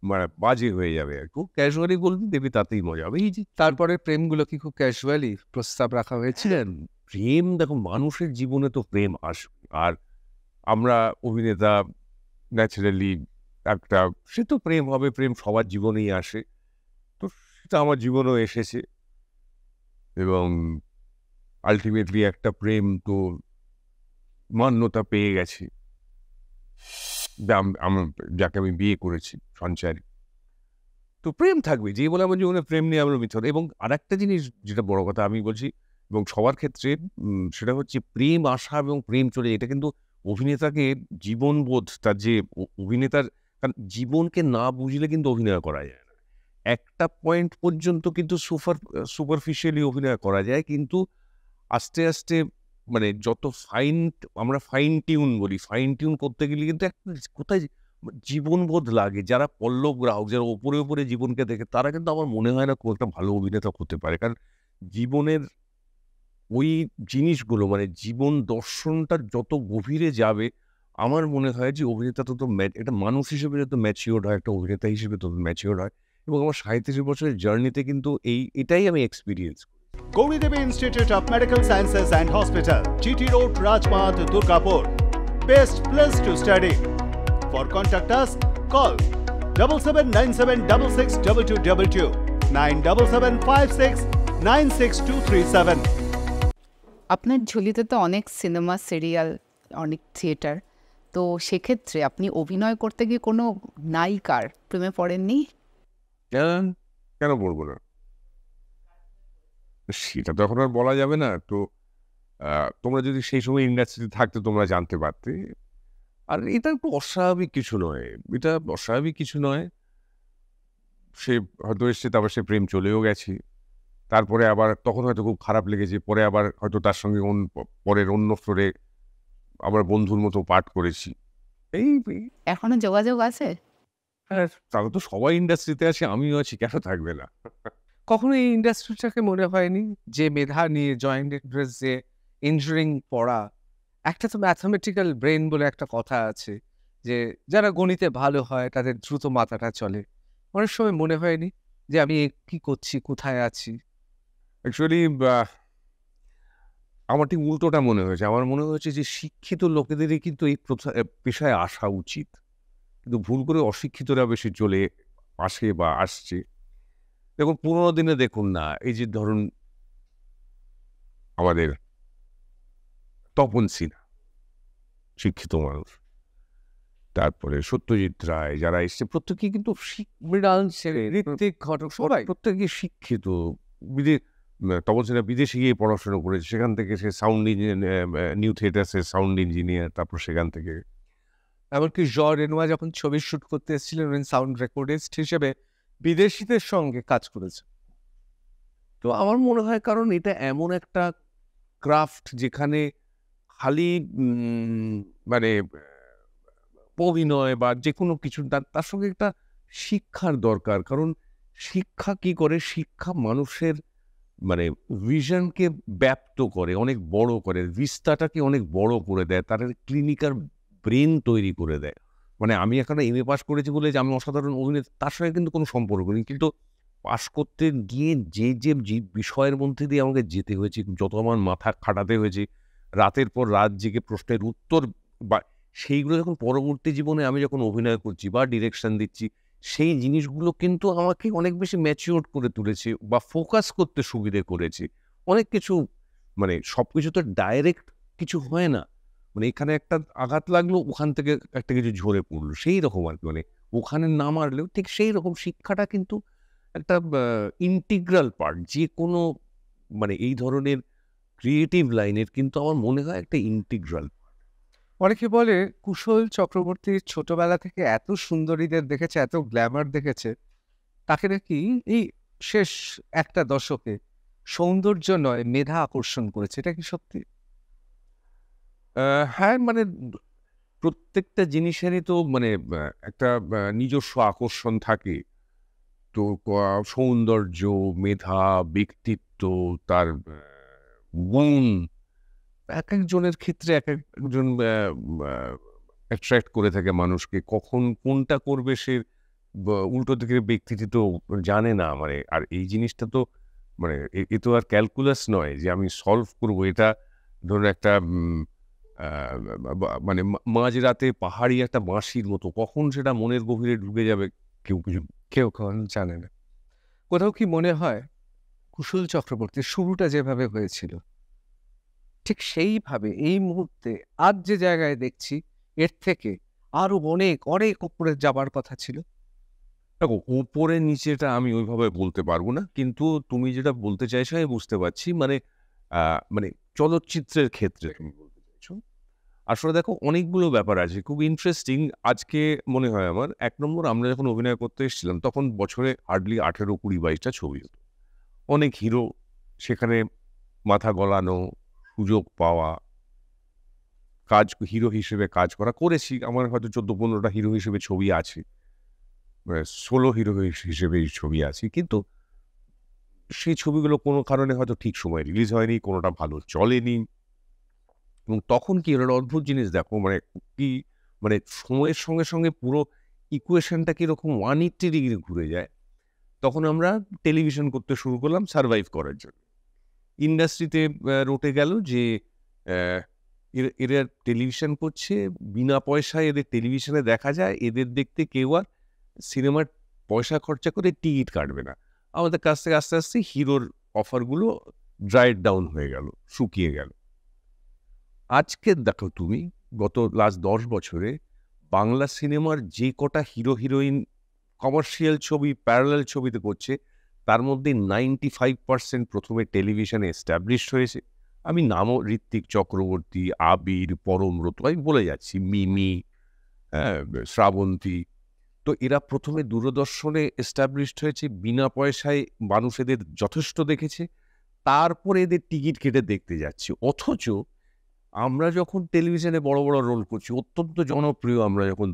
মানে বাজে হয়ে যাবে। আর খুব ক্যাজুয়ালি বলবি দেখবি তাতেই মজা হবে। এই যে তারপরে প্রেমগুলো কি খুব ক্যাজুয়ালি প্রস্তাব রাখা হয়েছে? প্রেম, দেখো মানুষের জীবনে তো প্রেম আসবে, আর আমরা অভিনেতা ন্যাচারালি একটা, সে তো প্রেম হবে, প্রেম সবার জীবনেই আসে, তো সেটা আমার জীবনেও এসেছে। এবং আলটিমেটলি একটা প্রেম তো মান্যতা পেয়ে গেছে, যাকে আমি বিয়ে করেছি সঞ্চারী। তো প্রেম থাকবে, যে বলে আমার জীবনে প্রেম নিয়ে আমরা মিথর। এবং আর একটা জিনিস যেটা বড় কথা আমি বলছি, এবং সবার ক্ষেত্রে সেটা হচ্ছে প্রেম আসা এবং প্রেম চলে, এটা কিন্তু অভিনেতাকে জীবনবোধ, তার যে অভিনেতার, কারণ জীবনকে না বুঝলে কিন্তু অভিনয় করা যায় না। একটা পয়েন্ট পর্যন্ত কিন্তু সুপারফিশিয়ালি অভিনয় করা যায়, কিন্তু আস্তে আস্তে মানে যত আমরা ফাইন টিউন বলি, ফাইন টিউন করতে গেলে কিন্তু একটা কোথায় জীবনবোধ লাগে। যারা পল্লব গ্রাহক, যারা ওপরে ওপরে জীবনকে দেখে, তারা কিন্তু আমার মনে হয় না খুব একটা ভালো অভিনেতা হতে পারে। কারণ জীবনের ওই জিনিসগুলো, মানে জীবন দর্শনটা যত গভীরে যাবে, আমার মনে হয় যে অভিনেতা তত একটা মানুষ হিসেবে যত ম্যাচিওর্ড হয়, একটা অভিনেতা হিসেবে তত ম্যাচিওর্ড হয়। এবং আমার 37 বছরের জার্নিতে কিন্তু এটাই আমি experience. Gauri Devi Institute of Medical Sciences and Hospital, GT Road, Rajpath, Durgapur. Best place to study. For contact us, call 7797662222, 9775696237. আপনার ঝুলিতে তো অনেক সিনেমা, সিরিয়াল, অনেক থিয়েটার, তো সেক্ষেত্রে আপনি অভিনয় করতে গিয়ে কোনো নায়িকার প্রেমে পড়েননি? কেন বলবো না? সেটা তো এখন আর বলা যাবে না। তো তোমরা যদি সেই সময় ইন্ডাস্ট্রিতে থাকতে তোমরা জানতে পারতে। আর এটা একটু অস্বাভাবিক কিছু নয়, এটা অস্বাভাবিক কিছু নয়। সে হয়তো এসছে, তারপর সে প্রেম চলেও গেছে, তারপরে আবার তখন হয়তো খুব খারাপ লেগেছে, পরে আবার হয়তো তার সঙ্গে পরের অন্য ফ্লোরে আবার বন্ধুর মতো পাঠ করেছি। এই এখনো যোগাযোগ আছে? তাহলে তো সবাই ইন্ডাস্ট্রিতে আছে, আমিও আছি, কেন থাকবে না? কখনো এই ইন্ডাস্ট্রিটাকে মনে হয়নি যে মেধা নিয়ে জয়েন্ট এন্ট্রান্স যে ইঞ্জিনিয়ারিং পড়া, একটা তো ম্যাথামেটিক্যাল ব্রেন বলে একটা কথা আছে, যে যারা গণিতে ভালো হয় তাদের দ্রুত মাথাটা চলে, অনেক সময় মনে হয়নি যে আমি কি করছি, কোথায় আছি? অ্যাকচুয়ালি আমার ঠিক উল্টোটা মনে হয়েছে। আমার মনে হয়েছে যে শিক্ষিত লোকেদেরই কিন্তু এই পেশায় আসা উচিত, কিন্তু ভুল করে অশিক্ষিতরা বেশি চলে আসে বা আসছে। দেখুন পুরোনো দিনে দেখুন না, এই যে ধরুন আমাদের তপন সিনহা, শিক্ষিত মানুষ, তারপরে সত্যজিৎ রায়, যারা এসছে প্রত্যেকেই কিন্তু মৃণাল সেন, ঋত্বিক ঘটক, সবাই প্রত্যেকেই শিক্ষিত। তপন সিনহা বিদেশে গিয়ে পড়াশোনা করেছে, সেখান থেকে সে সাউন্ড ইঞ্জিনিয়ার, নিউ থিয়েটার্সের সাউন্ড ইঞ্জিনিয়ার, তারপর সেখান থেকে এমনকি রেনোয়া যখন ছবির শুট করতে এসেছিলেন সাউন্ড রেকর্ডিস্ট হিসেবে বিদেশিদের সঙ্গে কাজ করেছে। তো আমার মনে হয় কারণ এটা এমন একটা ক্রাফট যেখানে খালি মানে অভিনয় বা যে কোনো কিছু, তার সঙ্গে একটা শিক্ষার দরকার। কারণ শিক্ষা কি করে, শিক্ষা মানুষের মানে ভিশনকে ব্যাপ্ত করে, অনেক বড় করে, ভিস্তাটাকে অনেক বড় করে দেয়, তার ক্লিনিক্যাল ব্রেন তৈরি করে দেয়। মানে আমি এখানে এমএ পাস করেছি বলে যে আমি অসাধারণ অভিনেতা, তার সঙ্গে কিন্তু কোনো সম্পর্ক নেই। কিন্তু পাস করতে গিয়ে যে বিষয়ের মধ্যে দিয়ে আমাকে যেতে হয়েছে, যত আমার মাথা খাটাতে হয়েছে, রাতের পর রাত জেগে প্রশ্নের উত্তর, বা সেইগুলো যখন পরবর্তী জীবনে আমি যখন অভিনয় করছি বা ডিরেকশন দিচ্ছি, সেই জিনিসগুলো কিন্তু আমাকে অনেক বেশি ম্যাচিওর করে তুলেছে বা ফোকাস করতে সুবিধে করেছে। অনেক কিছু মানে সব কিছু তো ডাইরেক্ট কিছু হয় না, মানে এখানে একটা আঘাত লাগলো, ওখান থেকে একটা কিছু ঝরে পড়লো, সেই রকম আর কি। মানে ওখানে না মারলেও ঠিক সেই রকম শিক্ষাটা কিন্তু একটা ইন্টিগ্রাল পার্ট যে কোনো মানে এই ধরনের ক্রিয়েটিভ লাইনের, কিন্তু আমার মনে হয় একটা ইন্টিগ্রাল। অনেকে বলে কুশল চক্রবর্তী ছোটবেলা থেকে এত সুন্দরীদের দেখেছে, এত গ্ল্যামার দেখেছে, তাকে নাকি এই শেষ একটা দশকে সৌন্দর্য নয় মেধা আকর্ষণ করেছে। এটা কি সত্যি? হ্যাঁ, মানে প্রত্যেকটা জিনিসেরই তো মানে একটা নিজস্ব আকর্ষণ থাকে। তো তো সৌন্দর্য, মেধা, ব্যক্তিত্ব, তার গুণ এক একজনের ক্ষেত্রে এক একজন অ্যাট্রাক্ট করে থাকে মানুষকে। কখন কোনটা করবে সে উল্টো দিকের ব্যক্তিটি তো জানে না। মানে আর এই জিনিসটা তো মানে এ তো আর ক্যালকুলাস নয় যে আমি সলভ করবো। এটা ধরুন একটা মানে মাঝরাতে পাহাড়ি একটা বাঁশির মতো, কখন সেটা মনের গভীরে ঢুকে যাবে কেউ কখনো জানে না। কোথাও কি মনে হয় কুশল চক্রবর্তীর শুরুটা যেভাবে হয়েছিল ঠিক সেইভাবে এই মুহূর্তে আজ যে জায়গায় দেখছি এর থেকে আরো অনেক অনেক উপরে যাবার কথা ছিল? দেখো, উপরে নিচেটা আমি ওইভাবে বলতে পারবো না, কিন্তু তুমি যেটা বলতে চাইছো আমি বুঝতে পারছি। মানে মানে চলচ্চিত্রের ক্ষেত্রে তুমি বলতে চাইছো। আসলে দেখো, অনেকগুলো ব্যাপার আছে খুব ইন্টারেস্টিং। আজকে মনে হয় আমার, এক নম্বর, আমরা যখন অভিনয় করতে এসেছিলাম তখন বছরে হার্ডলি 18, 20, 22টা ছবি হতো। অনেক হিরো, সেখানে মাথা গলানো, সুযোগ পাওয়া, কাজ হিরো হিসেবে কাজ করেছি। আমার হয়তো 14-15টা হিরো হিসেবে ছবি আছে, সোলো হিরো হিসেবে ছবি আছে। কিন্তু সেই ছবিগুলো কোনো কারণে হয়তো ঠিক সময় রিলিজ হয়নি, কোনোটা ভালো চলেনি। এবং তখন কি একটা অদ্ভুত জিনিস দেখো, মানে কি, মানে সময়ের সঙ্গে সঙ্গে পুরো ইকুয়েশনটা কিরকম 180 ডিগ্রি ঘুরে যায়। তখন আমরা টেলিভিশন করতে শুরু করলাম সারভাইভ করার জন্য। ইন্ডাস্ট্রিতে রটে গেল যে এরা টেলিভিশন করছে, বিনা পয়সায় এদের টেলিভিশনে দেখা যায়, এদের দেখতে কেউ আর সিনেমার পয়সা খরচা করে টিকিট কাটবে না। আমাদের কাছ থেকে আস্তে আস্তে হিরোর অফারগুলো ড্রাইড ডাউন হয়ে গেল, শুকিয়ে গেল। আজকে দেখো তুমি, গত লাস্ট 10 বছরে বাংলা সিনেমার যে কটা হিরো হিরোইন কমার্শিয়াল ছবি প্যারালাল ছবিতে করছে, তার মধ্যে 95% প্রথমে টেলিভিশনে এস্টাবলিশড হয়েছে। আমি নামও ঋত্বিক চক্রবর্তী, আবির, পরমব্রত, আমি বলে যাচ্ছি, মিমি, শ্রাবন্তী। তো এরা প্রথমে দূরদর্শনে এস্টাবলিশড হয়েছে, বিনা পয়সায় মানুষ এদের যথেষ্ট দেখেছে, তারপরে এদের টিকিট কেটে দেখতে যাচ্ছে। অথচ আমরা যখন টেলিভিশনে বড় বড় রোল করছি, অত্যন্ত জনপ্রিয়, আমরা যখন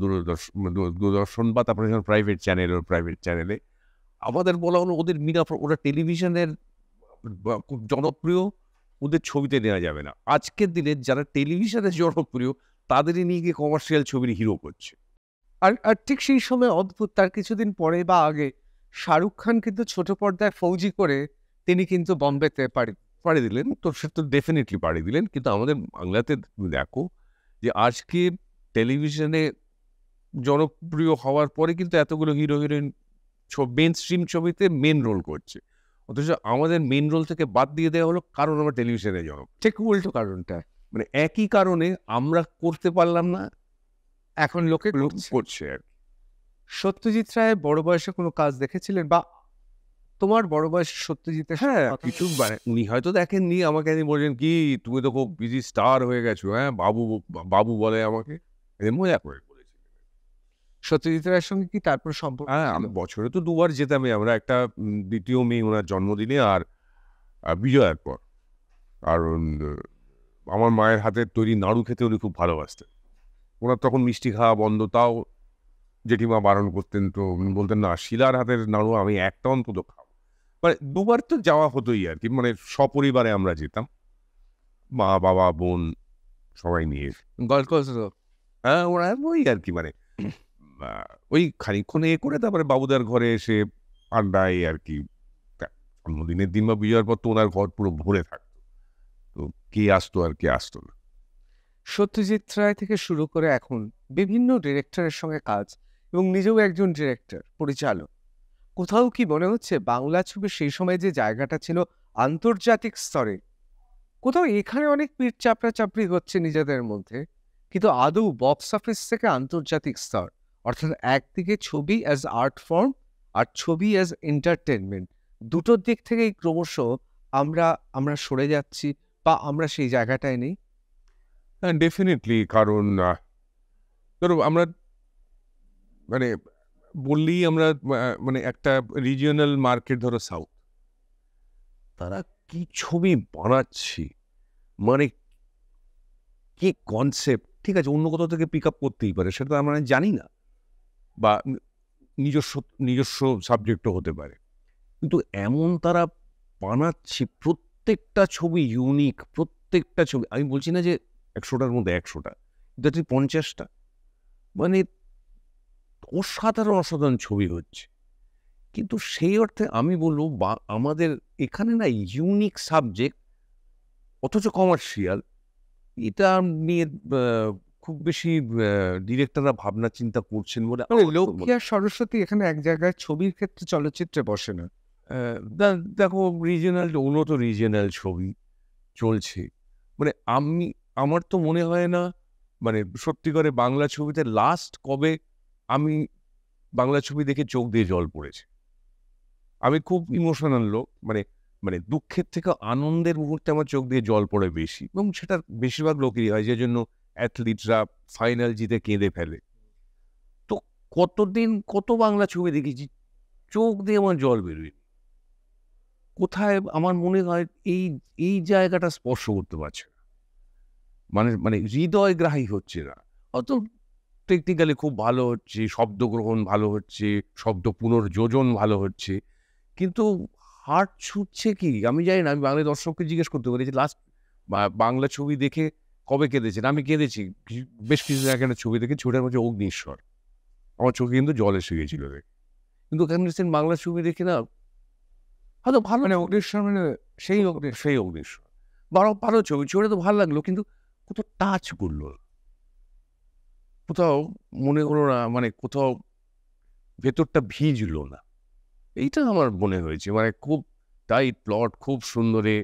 দূরদর্শন বা তারপরে যখন প্রাইভেট চ্যানেলে আমাদের বলা হলো ওদের ওরা টেলিভিশনের খুব জনপ্রিয়, ওদের ছবিতে নেওয়া যাবে না। আজকের দিনে যারা টেলিভিশনে জনপ্রিয় তাদেরই নিয়ে গিয়ে কমার্শিয়াল ছবির হিরো করছে। আর আর ঠিক সেই সময় অদ্ভুত, তার কিছুদিন পরে বা আগে শাহরুখ খান কিন্তু ছোট পর্দায় ফৌজি করে তিনি কিন্তু বম্বেতে পাড়ি দিলেন, তো সে তো ডেফিনেটলি পাড়ি দিলেন। কিন্তু আমাদের বাংলাতে দেখো যে আজকে টেলিভিশনে জনপ্রিয় হওয়ার পরে কিন্তু এতগুলো হিরো হিরোইন মেন স্ট্রিম ছবিতে মেন রোল করছে, অথচ আমাদের মেন রোল থেকে বাদ দিয়ে দেওয়া হলো কারণ আমরা টেলিভিশনে জনপ্রিয়। ঠিক উল্টো কারণটা। মানে একই কারণে আমরা করতে পারলাম না, এখন লোকে করছে আর কি। সত্যজিৎ রায়ের বড় বয়সে কোনো কাজ দেখেছিলেন, বা তোমার বড় বয়সে সত্যজিতের? হ্যাঁ, কিছু মানে উনি হয়তো দেখেননি, আমাকে একদিন বলছেন, কি তুমি তো খুব বিজি স্টার হয়ে গেছো, হ্যাঁ বাবু বাবু বলে আমাকে, মজা করে বলেছি। সত্যজিৎ রায়ের সঙ্গে কি তারপর সম্পর্ক? হ্যাঁ, বছরে তো 2বার যেতামই আমরা, একটা 2 মে ওনার জন্মদিনে আর বিজয়ার পর। আর আমার মায়ের হাতের তৈরি নাড়ু খেতে উনি খুব ভালোবাসতেন। ওনার তখন মিষ্টি খাওয়া বন্ধ, তাও জেঠিমা বারণ করতেন, তো বলতেন না, শিলার হাতের নাড়ু আমি একটা অন্তত খাবো। মানে 2বার তো যাওয়া হতোই আর কি, মানে সপরিবারে আমরা যেতাম, মা বাবা বোন সবাই নিয়ে। গল্প? হ্যাঁ, ওরা ওই আর কি, মানে ওই খানিকক্ষণ করে তারপরে বাবুদার ঘরে এসে আড্ডায় আর কি। জন্মদিনের দিন বা বিজয়ের পর তো ওনার ঘর পুরো ভরে থাকতো, তো কে আসতো আর কে আসতো না। সত্যজিৎ রায় থেকে শুরু করে এখন বিভিন্ন ডিরেক্টরের সঙ্গে কাজ, এবং নিজেও একজন ডিরেক্টর, পরিচালক। কোথাও কি মনে হচ্ছে বাংলা ছবির সেই সময় যে জায়গাটা ছিল আন্তর্জাতিক স্তরে, কোথাও এখানে অনেক পিঠ চাপড়ি হচ্ছে নিজেদের মধ্যে, কিন্তু আদৌ বক্স অফিস থেকে আন্তর্জাতিক স্তর, অর্থাৎ একদিকে ছবি অ্যাজ আর্ট ফর্ম আর ছবি অ্যাজ এন্টারটেনমেন্ট, দুটোর দিক থেকেই ক্রমশ আমরা সরে যাচ্ছি, বা আমরা সেই জায়গাটায় নেই? হ্যাঁ, ডেফিনেটলি। কারণ ধরো আমরা মানে বললেই আমরা মানে একটা রিজিওনাল মার্কেট, ধরো সাউথ, তারা কি ছবি বানাচ্ছে, মানে কি কনসেপ্ট, ঠিক আছে, অন্য কোথাও থেকে পিক আপ করতেই পারে, সেটা তো আমরা জানি না। বা নিজস্ব নিজস্ব সাবজেক্টও হতে পারে, কিন্তু এমন তারা বানাচ্ছে প্রত্যেকটা ছবি ইউনিক, প্রত্যেকটা ছবি। আমি বলছি না যে 100টার মধ্যে 100টা, কিন্তু 50টা, মানে অসাধারণ অসাধারণ ছবি হচ্ছে। কিন্তু সেই অর্থে আমি বলবো আমাদের এখানে না ইউনিক সাবজেক্ট অথচ কমার্শিয়াল, এটা নিয়ে খুব বেশি ডিরেক্টররা ভাবনা চিন্তা করছেন বলে লক্ষ্মী আর সরস্বতী এখানে এক জায়গায় ছবির ক্ষেত্রে চলচ্চিত্রে বসে না। দেখো রিজিওনাল, উন্নত রিজিওনাল ছবি চলছে, মানে আমার তো মনে হয় না, মানে সত্যি করে বাংলা ছবিতে লাস্ট কবে আমি বাংলা ছবি দেখে চোখ দিয়ে জল পড়েছে। আমি খুব ইমোশনাল লোক, মানে মানে দুঃখের থেকে আনন্দের মুহূর্তে আমার চোখ দিয়ে জল পড়ে বেশি, এবং সেটা বেশিরভাগ লোকেরই হয়, যে জন্য অ্যাথলিটরা ফাইনাল জিতে কেঁদে ফেলে। তো কত বাংলা ছবি দেখেছি, চোখ দিয়ে আমার জল বেরোয়। কোথায় আমার মনে হয় এই জায়গাটা স্পর্শ করতে পারছে না, মানে হৃদয়গ্রাহী হচ্ছে না। অত টেকনিক্যালি খুব ভালো হচ্ছে, শব্দগ্রহণ ভালো হচ্ছে, শব্দ পুনর্যোজন ভালো হচ্ছে, কিন্তু হার্ট ছুটছে কি আমি জানি না। আমি বাংলা দর্শককে জিজ্ঞেস করতে পারি যে লাস্ট বাংলা ছবি দেখে কবে কেঁদেছেন। আমি কেঁদেছি বেশ কিছুদিন আগে একটা ছবি দেখে, ছবিটার হচ্ছে অগ্নিশ্বর। আমার চোখে কিন্তু জল এসে গেছিল দেখে। কিন্তু বাংলা ছবি দেখে না, হয়তো ভালো, মানে অগ্নিশ্বর মানে সেই অগ্নিশ্বর ভালো ছবিটা তো ভালো লাগলো, কিন্তু কোথাও টাচ করলো না, কোথাও মনে হলো না, মানে কোথাও ভেতরটা ভিজলো না। এইটা আমার মনে হয়েছে, মানে খুব টাইট প্লট, খুব সুন্দরে।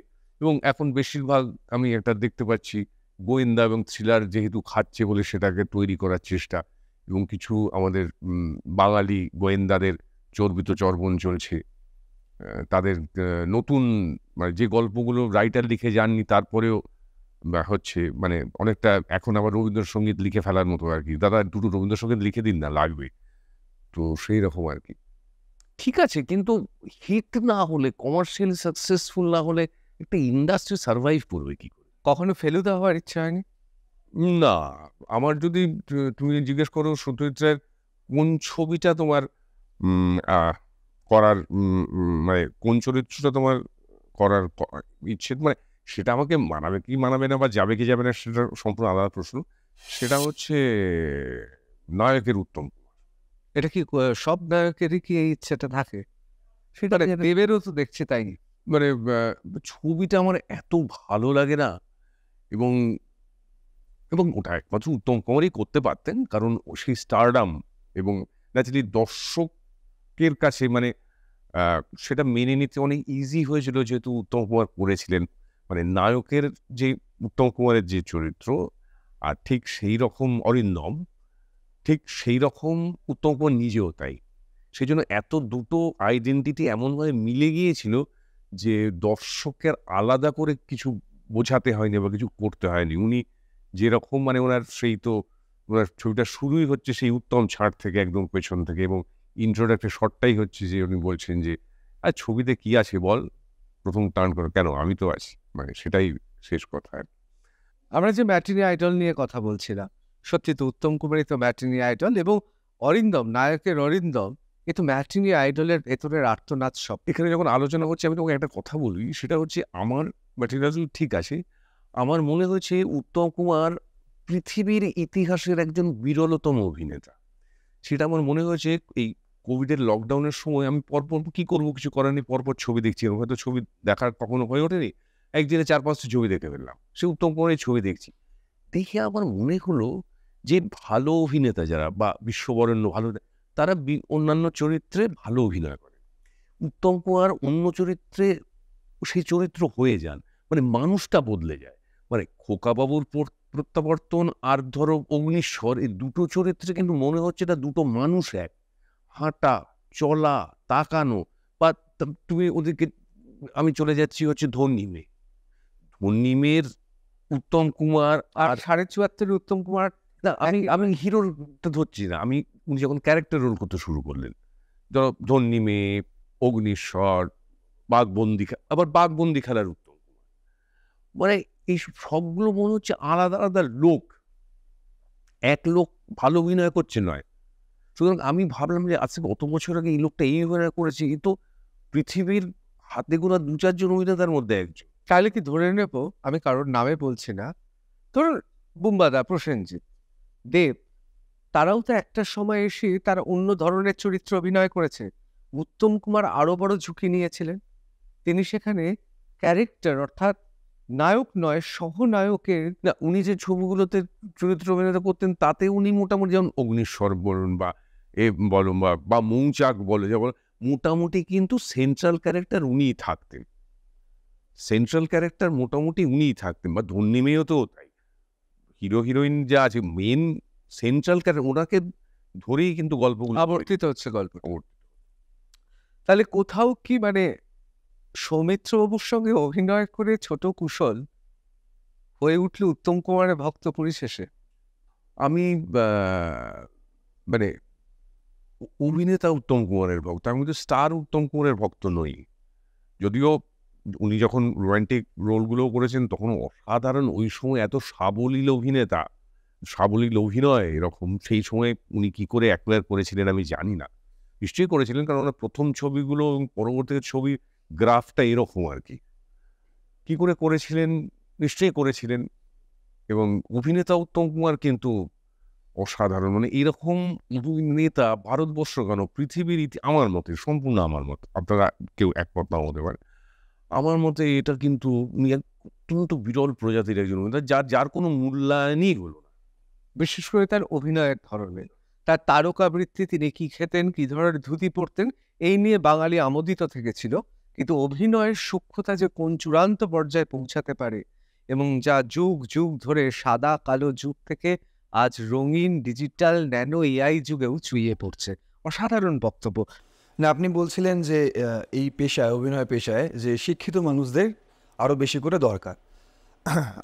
এবং এখন বেশিরভাগ আমি একটা দেখতে পাচ্ছি গোয়েন্দা এবং থ্রিলার যেহেতু খাচ্ছে বলে সেটাকে তৈরি করার চেষ্টা, এবং কিছু আমাদের বাঙালি গোয়েন্দাদের চর্বিত চর্বণ চলছে। তাদের নতুন, মানে যে গল্পগুলো রাইটার লিখে যাননি তারপরেও হচ্ছে, মানে অনেকটা এখন আবার রবীন্দ্রসঙ্গীত লিখে ফেলার মতো আর কি। দাদা দুটো রবীন্দ্রসঙ্গীত লিখে দিন না, লাগবে। তো সেই রকম আর কি। ঠিক আছে, কিন্তু হিট না হলে, কমার্শিয়ালি সাকসেসফুল না হলে একটা ইন্ডাস্ট্রি সার্ভাইভ করবে কি করে? কখনো ফেলুদা হওয়ার ইচ্ছা হয়নি? না, আমার যদি তুমি জিজ্ঞেস করো সত্যজিৎ রায়ের কোন ছবিটা তোমার করার, মানে কোন চরিত্রটা তোমার করার ইচ্ছে, মানে সেটা আমাকে মানাবে কি মানাবে না বা যাবে কি যাবে না সেটা সম্পূর্ণ আলাদা প্রশ্ন। সেটা হচ্ছে নায়কের উত্তম। এটা কি সব নায়কেরই কি এই ইচ্ছেটা থাকে? সেটা দেবেরও তো দেখছি তাই। মানে ছবিটা আমার এত ভালো লাগে না, এবং এবং ওটা একমাত্র উত্তম কুমারই করতে পারতেন, কারণ সেই স্টারডাম এবং ন্যাচারালি দর্শকের কাছে, মানে সেটা মেনে নিতে অনেক ইজি হয়েছিল যেহেতু উত্তম কুমার করেছিলেন। মানে নায়কের যে উত্তম কুমারের যে চরিত্র, আর ঠিক সেই রকম অরিন্দম, ঠিক সেই রকম উত্তম কুমার নিজেও তাই। সেই জন্য এত দুটো আইডেন্টিটি এমনভাবে মিলে গিয়েছিল যে দর্শকের আলাদা করে কিছু বোঝাতে হয়নি বা কিছু করতে হয়নি। উনি যেরকম, মানে ওনার ছবিটা শুরুই হচ্ছে সেই উত্তম ছাড় থেকে, একদম পেছন থেকে, এবং ইন্ট্রোডাক্টরি শটটাই হচ্ছে যে উনি বলছেন যে আর ছবিতে কি আছে বল, প্রথম টার্ন করো, কেন আমি তো আছি, মানে সেটাই শেষ কথা। আমরা যে ম্যাটিনি আইডল নিয়ে কথা বলছিলাম, সত্যি তো উত্তম কুমারই তো ম্যাটিনি আইডল, এবং অরিন্দম, নায়কের অরিন্দম, এ তো ম্যাটিনি আইডলের ভেতরের আর্তনাদ সব। এখানে যখন আলোচনা হচ্ছে আমি তোমাকে একটা কথা বলি, সেটা হচ্ছে আমার ম্যাটেরিয়াল ঠিক আছে, আমার মনে হয়েছে উত্তম কুমার পৃথিবীর ইতিহাসের একজন বিরলতম অভিনেতা। সেটা আমার মনে হয়েছে এই কোভিডের লকডাউনের সময় আমি পরপর কি করবো, কিছু করার নেই, পরপর ছবি দেখছি। হয়তো ছবি দেখার কখনো হয়ে ওঠেনি, একদিনে 4-5টা ছবি দেখে ফেললাম, সে উত্তম কুমারের ছবি দেখছি। দেখে আমার মনে হলো যে ভালো অভিনেতা যারা বা বিশ্ববরেণ্য ভালো, তারা অন্যান্য চরিত্রে ভালো অভিনয় করে। উত্তম কুমার অন্য চরিত্রে সেই চরিত্র হয়ে যান, মানে মানুষটা বদলে যায়। মানে খোকাবাবুর প্রত্যাবর্তন আর ধরো অগ্নিশ্বর, এই দুটো চরিত্রে কিন্তু মনে হচ্ছে না দুটো মানুষ এক। হাঁটা, চলা, তাকানো, বা তুমি ওদেরকে, আমি চলে যাচ্ছি হচ্ছে ধন্যিমে, ধন্যিমের উত্তম কুমার আর 74 উত্তম কুমার। না, আমি হিরোটা ধরছি না, আমি উনি যখন ক্যারেক্টার রোল করতে শুরু করলেন, ধরো ধন্যিমে, অগ্নিশ্বর, আবার বাঘবন্দি খেলার উত্তম কুমার, মানে এই সবগুলো মনে হচ্ছে আলাদা আলাদা লোক। এক লোক ভালো অভিনয় করছে নয়, সুতরাং আমি ভাবলাম যে আজকে কত বছর আগে এই লোকটা এই অভিনয় করেছে, এ তো পৃথিবীর হাতে গোনা 2-4 জন অভিনেতার মধ্যে একজন। তাহলে কি ধরে নেব, আমি কারোর নামে বলছি না, ধরুন বুম্বাদা, প্রসেনজিৎ, দেব, তারাও তো একটা সময় এসে তারা অন্য ধরনের চরিত্র অভিনয় করেছে। উত্তম কুমার আরো বড় ঝুঁকি নিয়েছিলেন। তিনি সেখানে ক্যারেক্টার অর্থাৎ নায়ক নয়, সহনায়কের না, উনি যে ছবিগুলোতে চরিত্র অভিনয় করতেন তাতে উনি মোটামুটি, যেমন অগ্নিস্বর বলুন বা এ বলো বা মৌচাক বলো, যেমন মোটামুটি কিন্তু সেন্ট্রাল ক্যারেক্টার উনিই থাকতেন। সেন্ট্রাল ক্যারেক্টার মোটামুটি উনিই থাকতেন, বা ধন্যী মেয়েও তো তাই। হিরো হিরোইন যা আছে মেন সেন্ট্রাল ক্যারেক্টার, ওনাকে ধরেই কিন্তু গল্পগুলো আবর্তিত হচ্ছে গল্প। তাহলে কোথাও কি মানে সৌমিত্রবাবুর সঙ্গে অভিনয় করে ছোট কুশল হয়ে উঠল উত্তম কুমারের ভক্ত পরিশেষে? আমি মানে অভিনেতা উত্তম কুমারের ভক্ত, আমি কিন্তু স্টার উত্তম কুমারের ভক্ত নই। যদিও উনি যখন রোমান্টিক রোলগুলো করেছেন তখন অসাধারণ, ওই সময় এত সাবলীল অভিনেতা, সাবলীল অভিনয় এরকম, সেই সময় উনি কি করে অ্যাকোয়ার করেছিলেন আমি জানি না। নিশ্চয়ই করেছিলেন, কারণ ওনার প্রথম ছবিগুলো এবং পরবর্তীতে ছবি গ্রাফটা এরকম আর কি। কি করে করেছিলেন, নিশ্চয়ই করেছিলেন। এবং অভিনেতা উত্তম কুমার কিন্তু অসাধারণ, মানে এরকম অভিনেতা ভারতবর্ষ কেন পৃথিবীর আমার মতে, সম্পূর্ণ আমার মত, আপনারা কেউ একমত নাও হতে পারে, আমার মতে এটা কিন্তু উনি অত্যন্ত বিরল প্রজাতির একজন অভিনেতা, যার কোনো মূল্যায়নই হলো না। বিশেষ করে তার অভিনয়ের ধরনে, তার তারকাবৃত্তি, তিনি কি খেতেন, কি ধরনের ধুতি পরতেন, এই নিয়ে বাঙালি আমোদিত থেকেছিল। কিন্তু অভিনয়ের সূক্ষ্মতা যে কোন চূড়ান্ত পর্যায়ে পৌঁছাতে পারে, এবং যা যুগ যুগ ধরে সাদা কালো যুগ থেকে আজ রঙিন ডিজিটাল ন্যানো এআই যুগেও চুইয়ে পড়ছে, অসাধারণ বক্তব্য। না, আপনি বলছিলেন যে এই পেশায়, অভিনয় পেশায় যে শিক্ষিত মানুষদের আরও বেশি করে দরকার।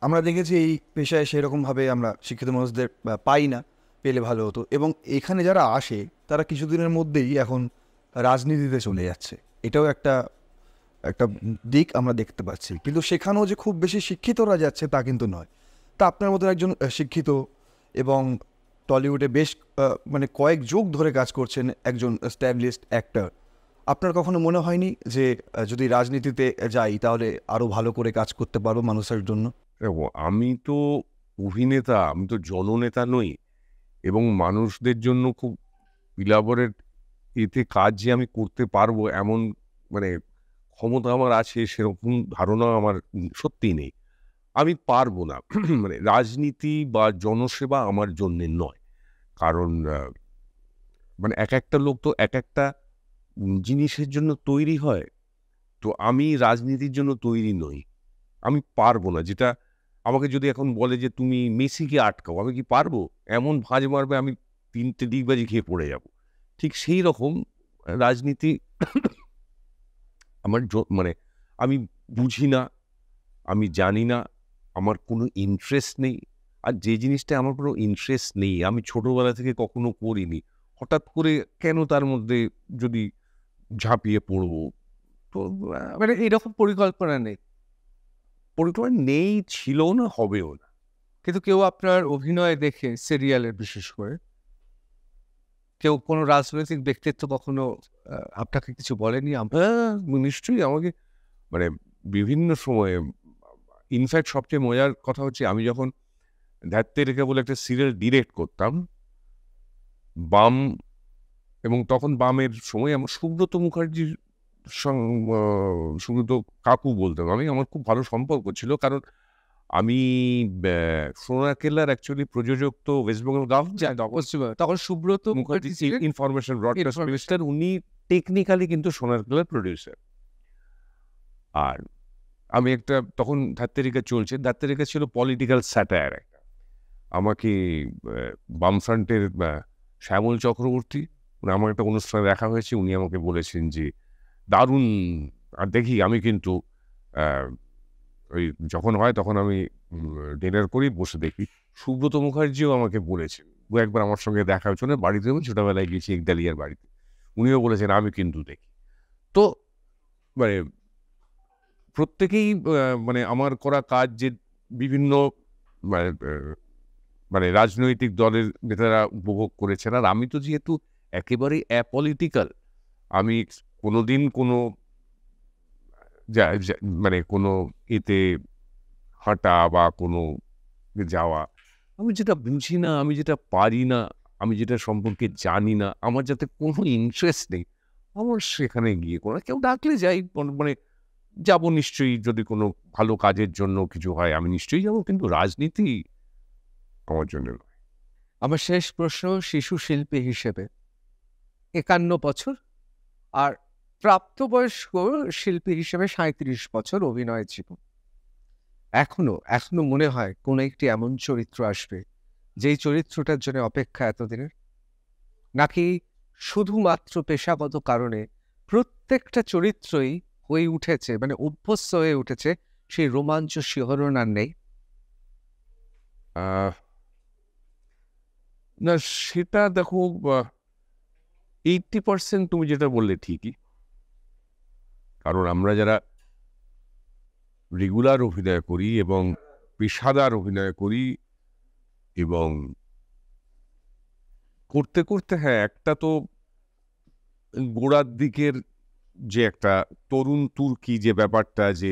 আমরা দেখেছি এই পেশায় সেরকমভাবে আমরা শিক্ষিত মানুষদের পাই না, পেলে ভালো হতো। এবং এখানে যারা আসে তারা কিছুদিনের মধ্যেই এখন রাজনীতিতে চলে যাচ্ছে, এটাও একটা একটা দিক আমরা দেখতে পাচ্ছি। কিন্তু সেখানেও যে খুব বেশি শিক্ষিতরা যাচ্ছে তা কিন্তু নয়। তা আপনার মতো একজন শিক্ষিত এবং টলিউডে বেশ মানে কয়েক যুগ ধরে কাজ করছেন একজন এস্টাবলিশড অ্যাক্টর, আপনার কখনো মনে হয়নি যে যদি রাজনীতিতে যাই তাহলে আরও ভালো করে কাজ করতে পারবো মানুষের জন্য? দেখো, আমি তো অভিনেতা, আমি তো জননেতা নই, এবং মানুষদের জন্য খুব ইলাবোরেট এতে কাজ যে আমি করতে পারবো এমন মানে ক্ষমতা আমার আছে সেরকম ধারণা আমার সত্যিই নেই। আমি পারবো না। মানে রাজনীতি বা জনসেবা আমার জন্যে নয়। কারণ মানে এক একটা লোক তো এক একটা জিনিসের জন্য তৈরি হয়। তো আমি রাজনীতির জন্য তৈরি নই। আমি পারবো না। যেটা আমাকে যদি এখন বলে যে তুমি মেসিকে আটকাও, আমি কি পারবো? এমন ভাঁজ মারবে আমি ৩টে ডিগবাজি খেয়ে পড়ে যাব। ঠিক সেই রকম রাজনীতি আমার মানে আমি বুঝি না, আমি জানি না, আমার কোনো ইন্টারেস্ট নেই। আর যে জিনিসটা আমার কোনো ইন্টারেস্ট নেই, আমি ছোটবেলা থেকে কখনো করিনি, হঠাৎ করে কেন তার মধ্যে যদি ঝাঁপিয়ে পড়বো? তো মানে এরকম পরিকল্পনা নেই, পরিকল্পনা নেই, ছিল না, হবেও না। কিন্তু কেউ আপনার অভিনয় দেখে, সিরিয়ালের বিশেষ করে, কেউ কোনো রাজনৈতিক ব্যক্তিত্ব কখনো আপনাকে কিছু বলেনি? হ্যাঁ, নিশ্চয়ই আমাকে মানে বিভিন্ন সময়ে, ইনফ্যাক্ট সবচেয়ে মজার কথা হচ্ছে আমি যখন ধ্যাত্তে রেখা বলে একটা সিরিয়াল ডিরেক্ট করতাম, বাম, এবং তখন বামের সময় আমার সুব্রত মুখার্জির সুব্রত কাকু বলতাম আমি, আমার খুব ভালো সম্পর্ক ছিল, কারণ আমি সোনার কেল্লার অ্যাকচুয়ালি প্রযোজক তো ওয়েস্ট বেঙ্গল গভর্নমেন্ট, তখন সুব্রত মুখার্জি ছিলেন ইনফরমেশন ব্রডকাস্ট মিনিস্টার, উনি টেকনিক্যালি কিন্তু সোনার কেল্লার প্রডিউসার। আর আমি একটা তখন ধাত্তেরিকা চলছে, ধাত্তেরিকা ছিল পলিটিক্যাল স্যাটায়ার একটা। আমাকে বামফ্রন্টের শ্যামল চক্রবর্তী, আমার একটা অনুষ্ঠানে দেখা হয়েছে, উনি আমাকে বলেছেন যে দারুণ। আর দেখি আমি কিন্তু ওই যখন হয় তখন আমি ডিনার করি, বসে দেখি। সুব্রত মুখার্জিও আমাকে বলেছেন, একবার আমার সঙ্গে দেখা হয়েছিল বাড়িতে, আমি ছোটোবেলায় গেছি একদালিয়ার বাড়িতে, উনিও বলেছেন আমি কিন্তু দেখি। তো মানে প্রত্যেকেই মানে আমার করা কাজ যে বিভিন্ন মানে রাজনৈতিক দলের নেতারা উপভোগ করেছেন, আর আমি তো যেহেতু একেবারে অ্যাপলিটিক্যাল। আমি কোনোদিন কোনো মানে কোনো এতে হাঁটা বা কোনো যাওয়া, আমি যেটা বুঝি না, আমি যেটা পারি না, আমি যেটা সম্পর্কে জানি না, আমার যাতে কোনো ইন্টারেস্ট নেই, আমার সেখানে গিয়ে কোনো কেউ ডাকলে যাই, মানে যাব নিশ্চয়ই। যদি কোনো ভালো কাজের জন্য কিছু হয় আমি নিশ্চয়ই যাব, কিন্তু রাজনীতি আমার জন্য নয়। আমার শেষ প্রশ্ন, শিশু শিল্পী হিসেবে 51 বছর আর প্রাপ্তবয়স্ক শিল্পী হিসেবে 37 বছর অভিনয় জীবন, এখনো মনে হয় কোনো একটি এমন চরিত্র আসবে যেই চরিত্রটার জন্য অপেক্ষা এতদিনের, নাকি শুধুমাত্র পেশাগত কারণে প্রত্যেকটা চরিত্রই হয়ে উঠেছে, মানে অভ্যস্ত হয়ে উঠেছে, সেই রোমাঞ্চ শিহরণ আর নেই? না, সেটা দেখো, 80% তুমি যেটা বললে ঠিকই। কারণ আমরা যারা রেগুলার অভিনয় করি এবং পেশাদার অভিনয় করি, এবং করতে করতে হ্যাঁ, একটা তো গোড়ার দিকের যে একটা তরুণ তুর্কি যে ব্যাপারটা, যে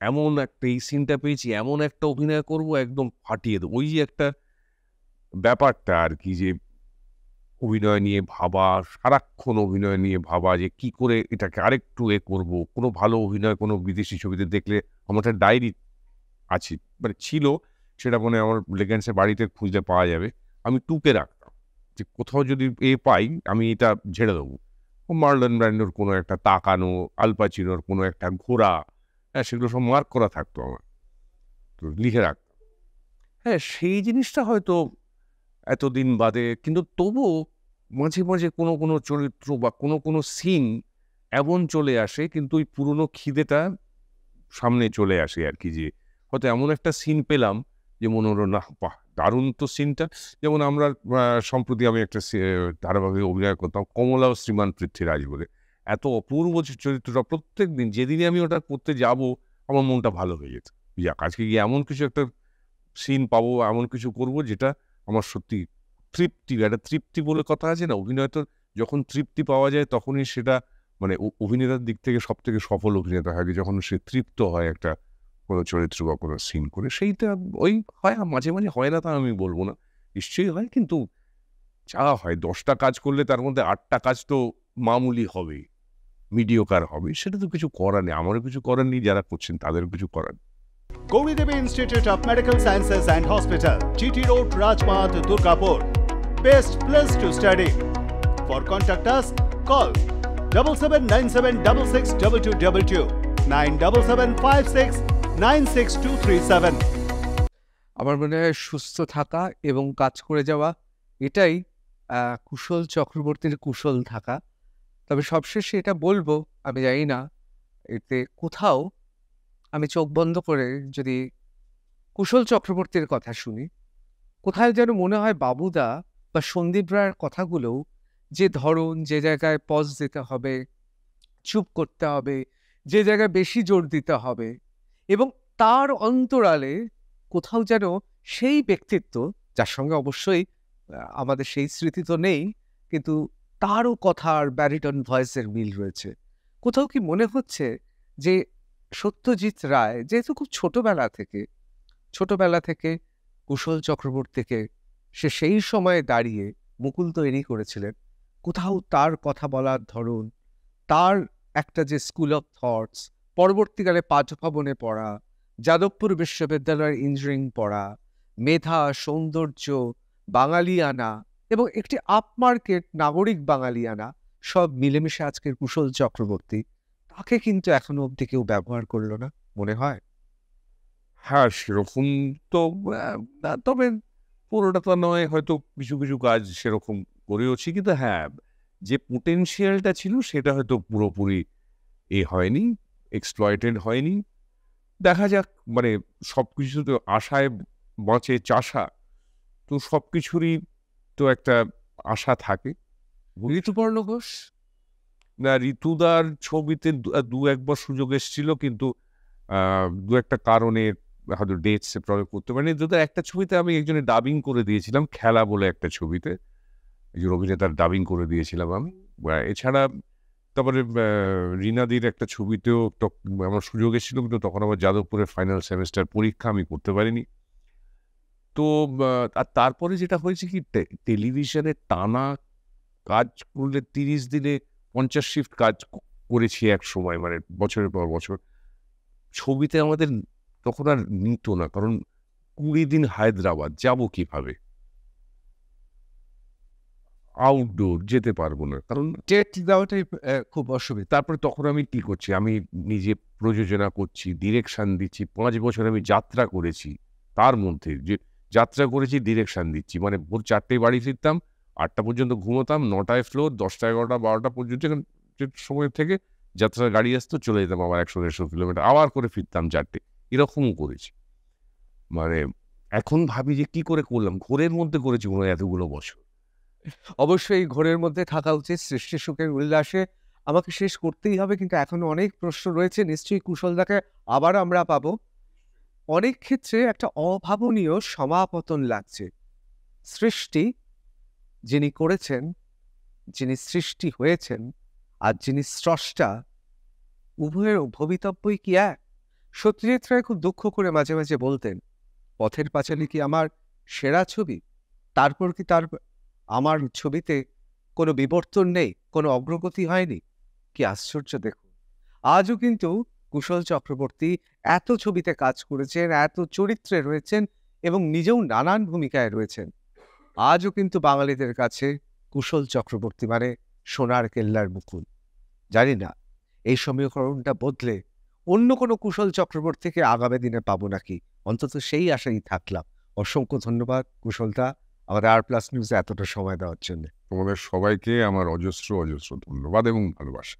এমন একটা এই সিনটা পেয়েছি, এমন একটা অভিনয় করব একদম ফাটিয়ে দেবো, ওই যে একটা ব্যাপারটা আর কি, যে অভিনয় নিয়ে ভাবা, সারাক্ষণ অভিনয় নিয়ে ভাবা, যে কি করে এটাকে আরেকটু করব। কোনো ভালো অভিনয় কোনো বিদেশি ছবিতে দেখলে, আমার একটা ডায়েরি আছে, মানে ছিল, সেটা মানে আমার লেগেন্সের বাড়িতে খুঁজলে পাওয়া যাবে। আমি টুকে রাখতাম যে কোথাও যদি পাই আমি এটা ঝেড়ে দেবো। মার্লন ব্র্যান্ডোর কোনো একটা তাকানো, আল পাচিনোর কোনো একটা ঘোরা, হ্যাঁ, সেগুলো সব মার্ক করা থাকতো আমার, তো লিখে রাখতাম। হ্যাঁ, সেই জিনিসটা হয়তো এতদিন বাদে, কিন্তু তবুও মাঝে মাঝে কোনো কোনো চরিত্র বা কোনো কোনো সিন এমন চলে আসে, কিন্তু ওই পুরনো খিদেটা সামনে চলে আসে আর কি, যে হয়তো এমন একটা সিন পেলাম যে মনে হলো না, বাহ, দারুণ তো সিনটা। যেমন আমরা সম্প্রতি আমি একটা ধারাবাহিকে অভিনয় করতাম, কমলা ও শ্রীমান পৃথ্বীরাজ বলে। এত অপূর্ব চরিত্রটা, প্রত্যেক দিন যেদিনই আমি ওটা করতে যাব আমার মনটা ভালো হয়ে যেত। যাক, আজকে গিয়ে এমন কিছু একটা সিন পাবো, এমন কিছু করব যেটা আমার সত্যি তৃপ্তি, একটা তৃপ্তি বলে কথা আছে না, অভিনয় তো যখন তৃপ্তি পাওয়া যায় তখনই সেটা, মানে অভিনেতার দিক থেকে সব থেকে সফল অভিনেতা হয় যখন সে তৃপ্ত হয় একটা কোনো চরিত্র বা কোনো সিন করে। সেইটা ওই হয়, মাঝে মাঝে হয় না তা আমি বলবো না, নিশ্চয়ই হয়, কিন্তু যা হয় 10টা কাজ করলে তার মধ্যে 8টা কাজ তো মামুলি হবে, মিডিওকার হবে, সেটা তো কিছু করার নেই, আমারও কিছু করার নেই, যারা করছেন তাদেরও কিছু করার নেই। Gauri Devi Institute of Medical Sciences and Hospital, GT Road, Rajpath, Durgapur. Best place to study. For contact us, call 7797662222, 9775696237. আমার মনে হয় সুস্থ থাকা এবং কাজ করে যাওয়া, এটাই কুশল চক্রবর্তীর কুশল থাকা। তবে সবশেষে এটা বলবো, আমি জানি না, এতে কোথাও আমি চোখ বন্ধ করে যদি কুশল চক্রবর্তীর কথা শুনি, কোথায় যেন মনে হয় বাবুদা বা সন্দীপ রায়ের কথাগুলো, যে ধরন, যে জায়গায় পজ দিতে হবে, চুপ করতে হবে, যে জায়গায় বেশি জোর দিতে হবে, এবং তার অন্তরালে কোথাও যেন সেই ব্যক্তিত্ব, যার সঙ্গে অবশ্যই আমাদের সেই স্মৃতি তো নেই, কিন্তু তারও কথার ব্যারিটন ভয়েসের মিল রয়েছে। কোথাও কি মনে হচ্ছে যে সত্যজিৎ রায় যেহেতু খুব ছোটবেলা থেকে কুশল চক্রবর্তীকে সে সেই সময়ে দাঁড়িয়ে মুকুল তৈরি করেছিলেন, কোথাও তার কথা বলার ধরন, তার একটা যে স্কুল অফ থটস, পরবর্তীকালে পাঠভবনে পড়া, যাদবপুর বিশ্ববিদ্যালয়ের ইঞ্জিনিয়ারিং পড়া, মেধা, সৌন্দর্য, বাঙালিয়ানা এবং একটি আপমার্কেট নাগরিক বাঙালিয়ানা, সব মিলেমিশে আজকের কুশল চক্রবর্তী। তাকে কিন্তু এখনো অবধি কেউ ব্যবহার করলো না, মনে হয়। হ্যাঁ, সেরকম তো না, তবে পুরোটা তো নয়, হয়তো কিছু কিছু কাজ সেরকম করেওছি, কিন্তু হ্যাঁ, যে পোটেনশিয়ালটা ছিল সেটা হয়তো পুরোপুরি হয়নি, এক্সপ্লয়েটেড হয়নি। দেখা যাক, মানে সব কিছু তো আশায় বাঁচে চাষা, তো সব কিছুরই তো একটা আশা থাকে। ঋতুপর্ণ ঘোষ? না, ঋতুদার ছবিতে দু একবার সুযোগ এসেছিল, কিন্তু দু একটা কারণে হয়তো ডেটসে প্রয়োগ করতে পারিনি। ঋতুদার একটা ছবিতে আমি একজনের ডাবিং করে দিয়েছিলাম, খেলা বলে একটা ছবিতে, একজন অভিনেতার ডাবিং করে দিয়েছিলাম আমি। এছাড়া তারপরে রীনাদির একটা ছবিতেও আমার সুযোগ এসেছিল, কিন্তু তখন আমার যাদবপুরের ফাইনাল সেমেস্টার পরীক্ষা, আমি করতে পারিনি। তো আর তারপরে যেটা হয়েছে কি, টেলিভিশনে টানা কাজ করলে 30 দিনে 50 শিফট কাজ করেছি এক সময়, মানে বছরের পর বছর। ছবিতে আমাদের তখন আর নিত না, কারণ 20 দিন হায়দ্রাবাদ যাবো কিভাবে, আউটডোর যেতে পারবো না, কারণ ডেট দেওয়াটাই খুব অসুবিধা। তারপরে তখন আমি কি করছি, আমি নিজে প্রযোজনা করছি, ডিরেকশন দিচ্ছি, 5 বছর আমি যাত্রা করেছি, তার মধ্যে যে যাত্রা করেছি ডিরেকশন দিচ্ছি, মানে ভোর 4টায় বাড়ি ফিরতাম, 8টা পর্যন্ত ঘুমোতাম, 9টায় ফ্লোর, 10টা 11টা 12টা পর্যন্ত সময় থেকে যাত্রার গাড়ি আসতো, চলে যেতাম আবার 100-150 কিলোমিটার, আবার করে ফিরতাম 4টে, এরকমও করেছি। মানে এখন ভাবি যে কি করে করলাম, ঘোরের মধ্যে করেছি মনে হয় এতগুলো বছর। অবশ্যই ঘোরের মধ্যে থাকা উচিত, সৃষ্টি সুখের উল্লাসে। আমাকে শেষ করতেই হবে, কিন্তু এখনো অনেক প্রশ্ন রয়েছে। নিশ্চয়ই কুশলদাকে আবার আমরা পাবো। অনেক ক্ষেত্রে একটা অভাবনীয় সমাপতন লাগছে। সৃষ্টি যিনি করেছেন, যিনি সৃষ্টি হয়েছেন, আর যিনি স্রষ্টা, উভয়ের ভবিতব্যই কি এক? সত্যজিৎ রায় খুব দুঃখ করে মাঝে মাঝে বলতেন, পথের পাঁচালী কি আমার সেরা ছবি? তারপর কি আমার ছবিতে কোনো বিবর্তন নেই, কোনো অগ্রগতি হয়নি? কি আশ্চর্য দেখুন। আজও কিন্তু কুশল চক্রবর্তী এত ছবিতে কাজ করেছেন, এত চরিত্রে রয়েছেন এবং নিজেও নানান ভূমিকায় রয়েছেন। আজও কিন্তু বাঙালিদের কাছে কুশল চক্রবর্তী মানে সোনার কেল্লার মুকুল। জানি না এই সমীকরণটা বদলে অন্য কোনো কুশল চক্রবর্তীকে আগামী দিনে পাবো নাকি, অন্তত সেই আশাই থাকলাম। অসংখ্য ধন্যবাদ কুশলদা, আমাদের আর+নিউজে এতটা সময় দেওয়ার জন্য। তোমাদের সবাইকে আমার অজস্র অজস্র ধন্যবাদ এবং ভালোবাসা।